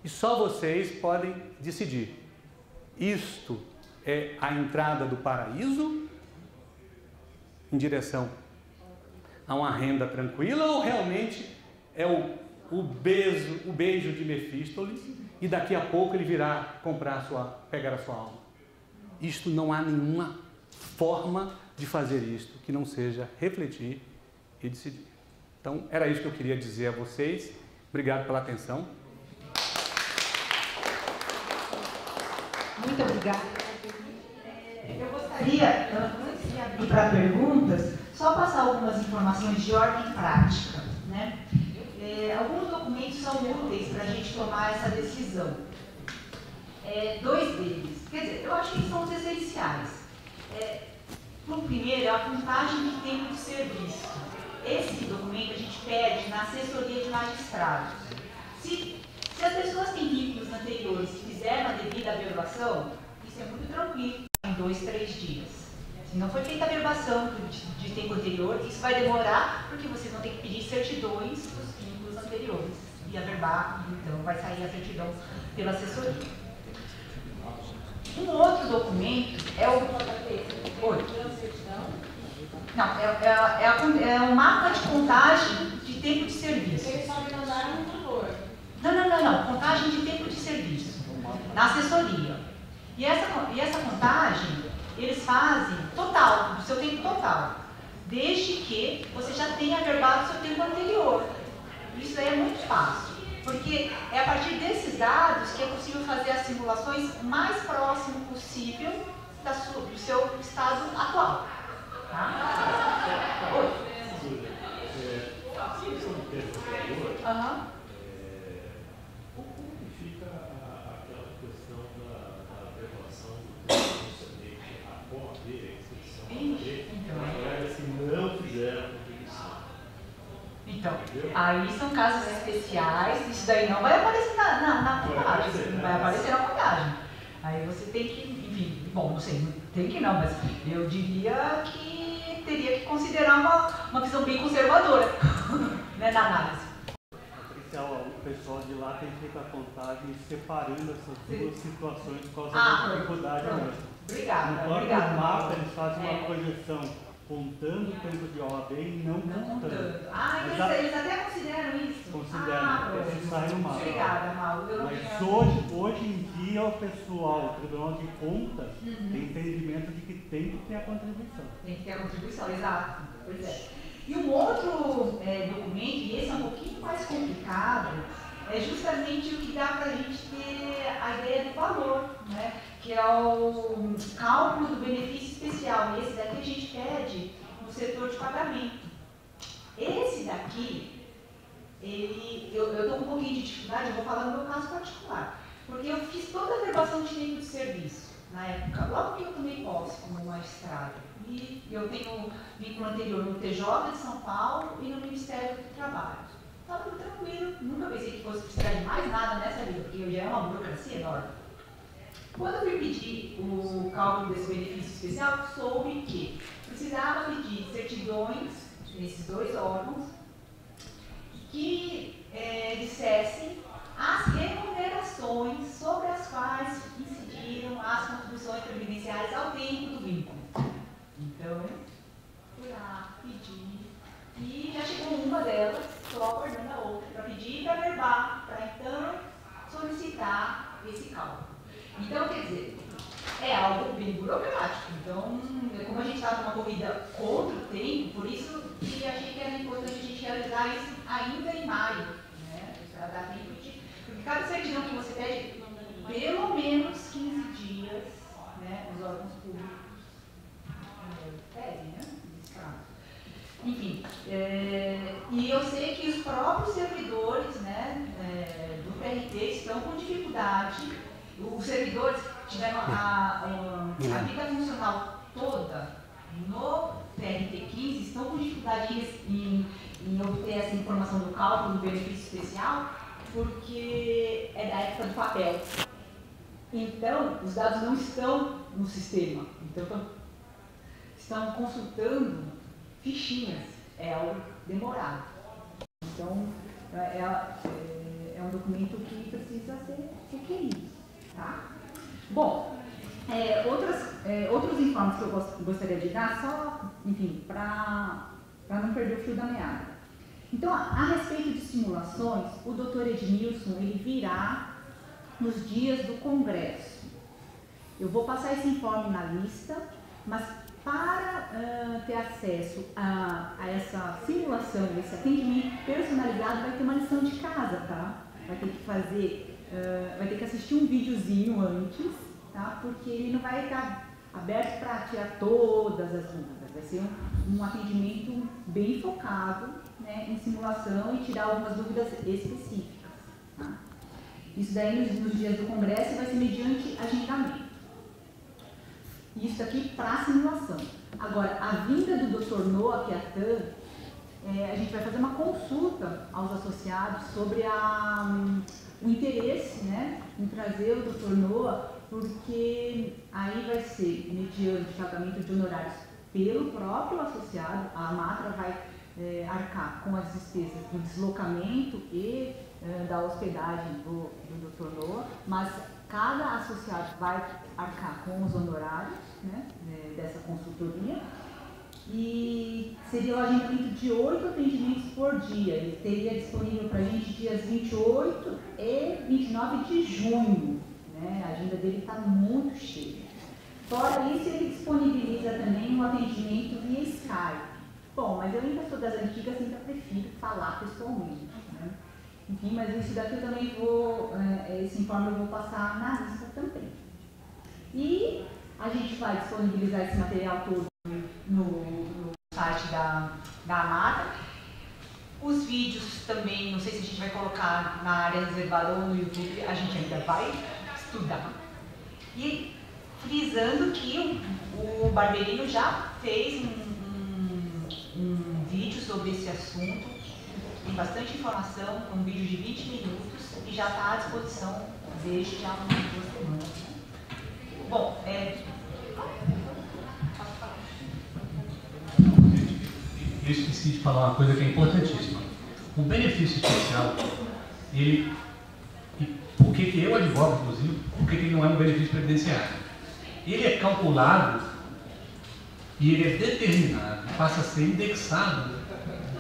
A: E só vocês podem decidir. Isto é a entrada do paraíso em direção a uma renda tranquila ou realmente é o beijo de Mefístoles e daqui a pouco ele virá pegar a sua alma? Isto não há nenhuma forma de fazer isto que não seja refletir e decidir. Então, era isso que eu queria dizer a vocês. Obrigado pela atenção.
B: Muito obrigada. Eu gostaria, antes de abrir para perguntas, só passar algumas informações de ordem prática, né? Alguns documentos são úteis para a gente tomar essa decisão. Dois deles, quer dizer, eu acho que eles são os essenciais. O primeiro é a contagem de tempo de serviço. Esse documento a gente pede na assessoria de magistrados. Se as pessoas têm vínculos anteriores e fizeram a devida averbação, isso é muito tranquilo, em 2, 3 dias. Se não foi feita a averbação de tempo anterior, isso vai demorar, porque vocês vão ter que pedir certidões dos vínculos anteriores e averbar, então vai sair a certidão pela assessoria. Um outro documento é o... Oi. Não, é um mapa de contagem de tempo de serviço.
C: Eles só me mandaram um valor.
B: Não. Contagem de tempo de serviço. Na assessoria. E essa contagem, eles fazem total, do seu tempo total. Desde que você já tenha averbado o seu tempo anterior. Isso aí é muito fácil. Porque é a partir desses dados que é possível fazer as simulações mais próximo possível do seu estado atual. Tá? Oi.
D: Como que fica aquela questão da averbação do concedente após a exceção se não fizeram a contribuição?
B: Então, aí são casos especiais, isso daí não vai aparecer na contagem, não vai aparecer na contagem. Aí você tem que, enfim, bom, não sei, tem que não, mas eu diria que teria que considerar uma visão bem conservadora né, na análise.
E: O pessoal de lá tem feito a contagem separando essas duas situações por causa da dificuldade mesmo.
B: Obrigada.
E: No próprio mapa eles fazem uma projeção contando o tempo de OAB e não contando.
B: Eles até consideram isso?
E: Consideram, isso sai no mapa.
B: Obrigada, Mauro.
E: Mas hoje em dia o pessoal, o Tribunal de Contas, tem entendimento de que tem que ter a contribuição.
B: Tem que ter a contribuição, exato. Pois é. E um outro documento, e esse é um pouquinho mais complicado, é justamente o que dá para a gente ter a ideia do valor, né? Que é o cálculo do benefício especial. E esse daqui a gente pede no setor de pagamento. Esse daqui, eu estou com um pouquinho de dificuldade, eu vou falar no meu caso particular, porque eu fiz toda a averbação de tempo de serviço na época, logo que eu tomei posse como magistrado. E eu tenho vínculo anterior no TJ de São Paulo e no Ministério do Trabalho. Estava tudo tranquilo, nunca pensei que fosse precisar de mais nada nessa vida, porque eu já é uma burocracia enorme. Quando eu fui pedir o cálculo desse benefício especial, soube que precisava pedir certidões nesses dois órgãos que dissessem as remunerações sobre as quais incidiram as contribuições previdenciárias ao tempo do vínculo. Então, fui lá, pedi, e já chegou uma delas, estou aguardando a outra, para pedir e para averbar, para então solicitar esse cálculo. Então, quer dizer, é algo bem burocrático. Então, como a gente estava numa corrida contra o tempo, por isso que achei que era importante a gente realizar isso ainda em maio, né? Para dar tempo de... Porque cada certidão que você pede, pelo menos 15 dias, né? Os órgãos públicos pedem, né? Enfim, e eu sei que os próprios servidores, né, do PRT estão com dificuldade. Os servidores tiveram a vida funcional toda no TRT15, estão com dificuldade em obter essa informação do cálculo do benefício especial, porque é da época do papel. Então, os dados não estão no sistema, então estão consultando fichinhas, é algo demorado. Então, é um documento que precisa ser requerido. Tá? Bom, outros informes que eu gostaria de dar, só, enfim, para não perder o fio da meada. Então, a respeito de simulações, o Dr. Edmilson, ele virá nos dias do congresso. Eu vou passar esse informe na lista, mas para ter acesso a essa simulação, esse atendimento personalizado, vai ter uma lição de casa, tá? Vai ter que fazer, vai ter que assistir um videozinho antes, tá? Porque ele não vai estar aberto para tirar todas as dúvidas. Vai ser um atendimento bem focado, né, em simulação e tirar algumas dúvidas específicas. Tá? Isso daí nos dias do congresso vai ser mediante agendamento. Isso aqui para simulação. Agora, a vinda do Dr. Noah Piatan, a gente vai fazer uma consulta aos associados sobre o interesse, né, em trazer o Dr. Noah, porque aí vai ser mediante pagamento de honorários pelo próprio associado. A Matra vai arcar com as despesas do deslocamento e da hospedagem do Dr. Noah, mas cada associado vai arcar com os honorários, né, dessa consultoria, e seria o agendamento de 8 atendimentos por dia. Ele teria disponível para a gente dias 28 e 29 de junho. Né? A agenda dele está muito cheia. Fora isso, ele disponibiliza também um atendimento via Skype. Bom, mas eu ainda sou das antigas, ainda prefiro falar pessoalmente. Né? Enfim, mas isso daqui eu também vou, esse informe eu vou passar na lista também. E a gente vai disponibilizar esse material todo no site da Amatra. Os vídeos também, não sei se a gente vai colocar na área reservada ou no YouTube, a gente ainda vai estudar. E frisando que o Barberino já fez um vídeo sobre esse assunto, tem bastante informação, um vídeo de 20 minutos e já está à disposição desde já umas 2 semanas. Bom,
C: eu esqueci de falar uma coisa que é importantíssima. O benefício especial, ele, por que eu advogo, inclusive, por que ele não é um benefício previdenciário? Ele é calculado e ele é determinado, passa a ser indexado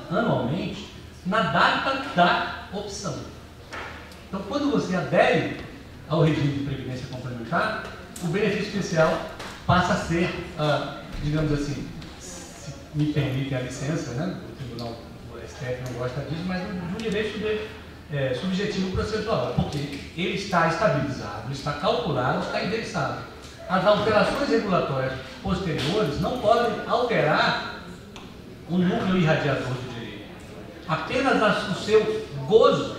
C: anualmente na data da opção. Então, quando você adere ao regime de previdência complementar, o benefício especial passa a ser, digamos assim, se me permitem a licença, né? O Tribunal do STF não gosta disso, mas de um direito subjetivo processual, porque ele está estabilizado, está calculado, está indexado. As alterações regulatórias posteriores não podem alterar o núcleo irradiador do direito. Apenas o seu gozo,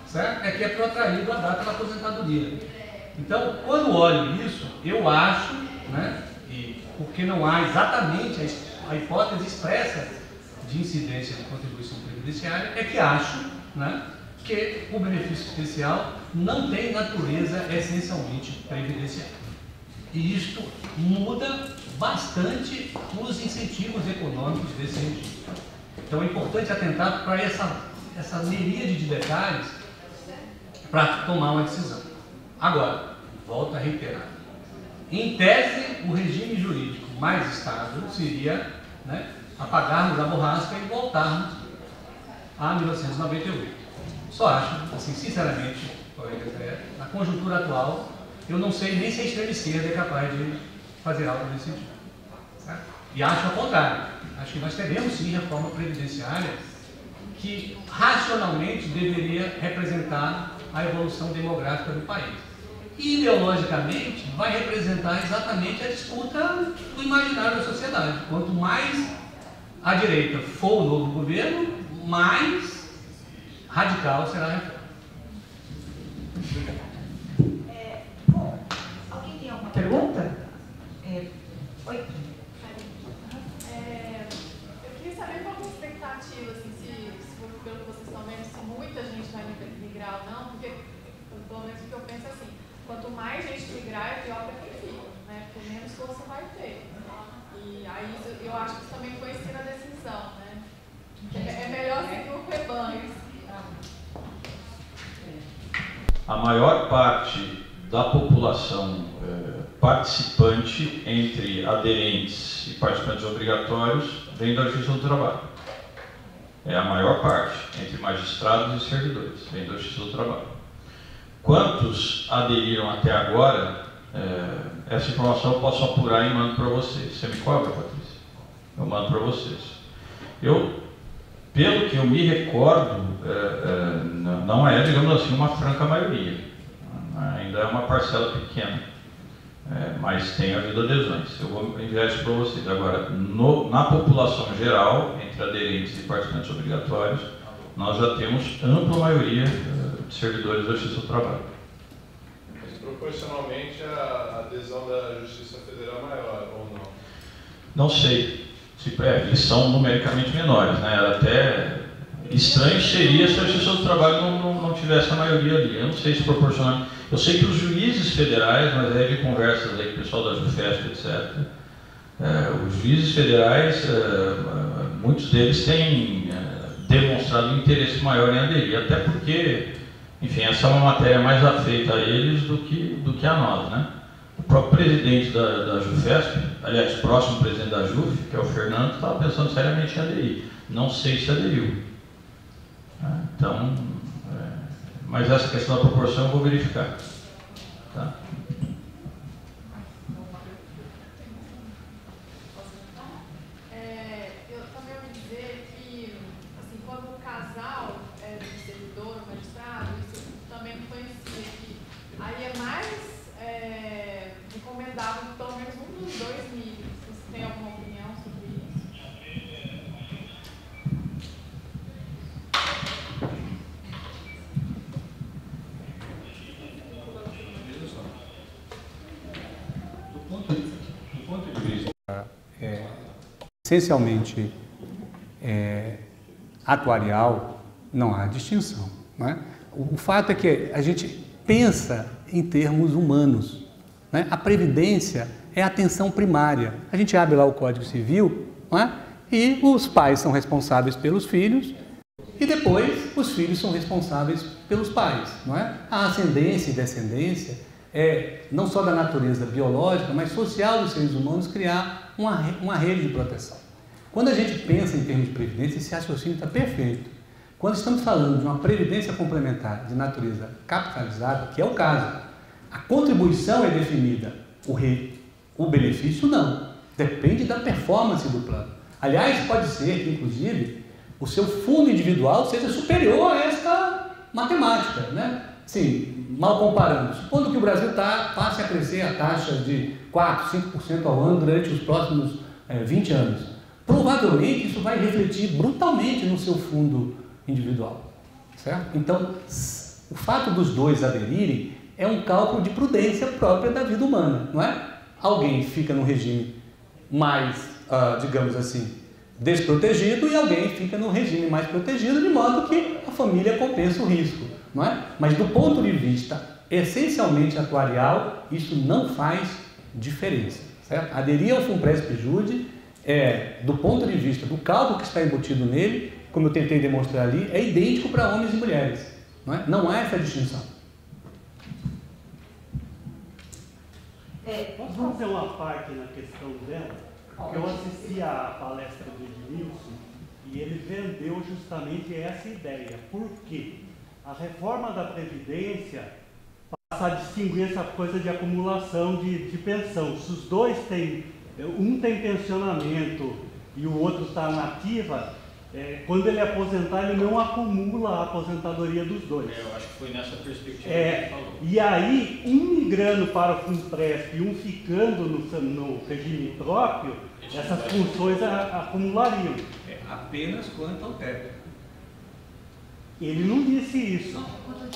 C: certo? É que é protraído a data da aposentadoria. Então, quando olho isso, eu acho, né, e porque não há exatamente a hipótese expressa de incidência de contribuição previdenciária, é que acho, né, que o benefício especial não tem natureza essencialmente previdenciária. E isto muda bastante os incentivos econômicos desse regime. Então é importante atentar para essa miríade de detalhes para tomar uma decisão. Agora, volto a reiterar. Em tese, o regime jurídico mais estável seria, né, apagarmos a borrasca e voltarmos a 1998. Só acho, assim, sinceramente, colega, na conjuntura atual, eu não sei nem se a extrema esquerda é capaz de fazer algo nesse sentido. Certo? E acho ao contrário. Acho que nós teremos sim reforma previdenciária que racionalmente deveria representar a evolução demográfica do país. E ideologicamente vai representar exatamente a disputa do imaginário da sociedade. Quanto mais à direita for o novo governo, mais radical será a reforma.
B: Bom, alguém tem alguma pergunta? Oi.
F: Eu queria saber qual é a expectativa, assim, se for pelo que vocês estão vendo, se muita gente vai migrar ou não, porque pelo menos o que eu penso é assim, quanto mais gente migrar, é pior para quem fica, né? Porque menos força vai ter. E aí eu acho que isso também influencia na decisão, né? É melhor seguir o rebanho.
G: A maior parte da população participante entre aderentes e participantes obrigatórios vem da Justiça do Trabalho. É a maior parte, entre magistrados e servidores, vem da Justiça do Trabalho. Quantos aderiram até agora, essa informação eu posso apurar e mando para vocês. Você me cobra, Patrícia? Eu mando para vocês. Pelo que eu me recordo, não é, digamos assim, uma franca maioria. Ainda é uma parcela pequena, mas tem havido adesões. Eu vou enviar isso para vocês. Agora, na população geral, entre aderentes e participantes obrigatórios, nós já temos ampla maioria de servidores da Justiça do Trabalho.
H: Mas proporcionalmente a adesão da Justiça Federal é maior ou não?
G: Não sei. Eles são numericamente menores, né? Era até estranho seria se a Justiça do Trabalho não tivesse a maioria ali. Eu não sei se proporcionalmente. Eu sei que os juízes federais, mas é de conversas aí com o pessoal da JUFESP, etc. Os juízes federais, muitos deles têm demonstrado um interesse maior em aderir, até porque, enfim, essa é uma matéria mais afeita a eles do que a nós, né? O próprio presidente da JUFESP, aliás, o próximo presidente da JUF, que é o Fernando, estava pensando seriamente em aderir. Não sei se aderiu. Então, mas essa questão da proporção eu vou verificar. Tá?
F: Eu também ouvi dizer que, assim, quando o casal é de servidor ou magistrado, isso também influencia que aí é mais recomendável pelo menos um dos dois níveis. Você tem alguma opinião sobre isso?
C: Do ponto de vista
A: essencialmente atuarial, não há distinção. Não é? O fato é que a gente pensa em termos humanos. Né? A previdência é a atenção primária. A gente abre lá o Código Civil, não é? E os pais são responsáveis pelos filhos e depois os filhos são responsáveis pelos pais. Não é? A ascendência e descendência é não só da natureza biológica, mas social dos seres humanos criar uma rede de proteção. Quando a gente pensa em termos de previdência, esse raciocínio está perfeito. Quando estamos falando de uma previdência complementar de natureza capitalizada, que é o caso, a contribuição é definida, o benefício não. Depende da performance do plano. Aliás, pode ser que, inclusive, o seu fundo individual seja superior a esta matemática, né? Sim, mal comparando. Supondo que o Brasil passe a crescer a taxa de 4%, 5% ao ano durante os próximos 20 anos. Provavelmente isso vai refletir brutalmente no seu fundo individual. Certo? Então, o fato dos dois aderirem é um cálculo de prudência própria da vida humana, não é? Alguém fica num regime mais, digamos assim, desprotegido e alguém fica num regime mais protegido, de modo que a família compensa o risco, não é? Mas do ponto de vista essencialmente atuarial, isso não faz diferença, certo? Aderir ao Funpresp-Jude do ponto de vista do cálculo que está embutido nele, como eu tentei demonstrar ali, é idêntico para homens e mulheres, não é? Não há essa distinção.
E: Posso fazer uma parte na questão dela? Porque eu assisti à palestra do Edmilson e ele vendeu justamente essa ideia. Por quê? A reforma da Previdência passa a distinguir essa coisa de acumulação de pensão. Se os dois têm, um tem pensionamento e o outro está na ativa, quando ele aposentar, ele não acumula a aposentadoria dos dois.
G: Eu acho que foi nessa perspectiva que ele falou.
E: E aí, um migrando para o Funpresp e um ficando no regime próprio, essas funções acumulariam.
A: Apenas quanto ao teto.
E: Ele não disse isso.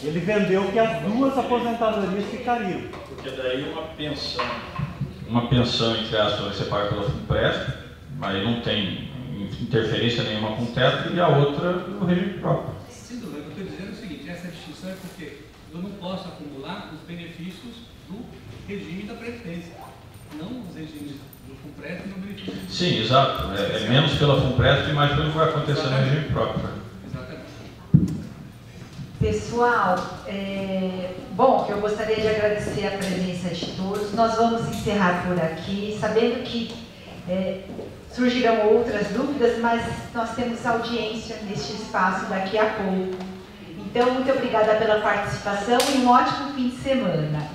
E: Ele vendeu que as duas aposentadorias ficariam.
G: Porque daí uma pensão entre aspas, vai ser paga pela Funpresp, mas não tem interferência nenhuma com o teto, e a outra no regime próprio.
A: Sem dúvida, eu estou dizendo o seguinte, essa distinção é porque eu não posso acumular os benefícios do regime da Previdência, não os regimes do FUNPREF e no benefício.
G: Sim, exato. É menos pela FUNPREF e mais pelo que vai acontecer no regime próprio.
A: Exatamente.
B: Pessoal, bom, eu gostaria de agradecer a presença de todos. Nós vamos encerrar por aqui, sabendo que surgirão outras dúvidas, mas nós temos audiência neste espaço daqui a pouco. Então, muito obrigada pela participação e um ótimo fim de semana.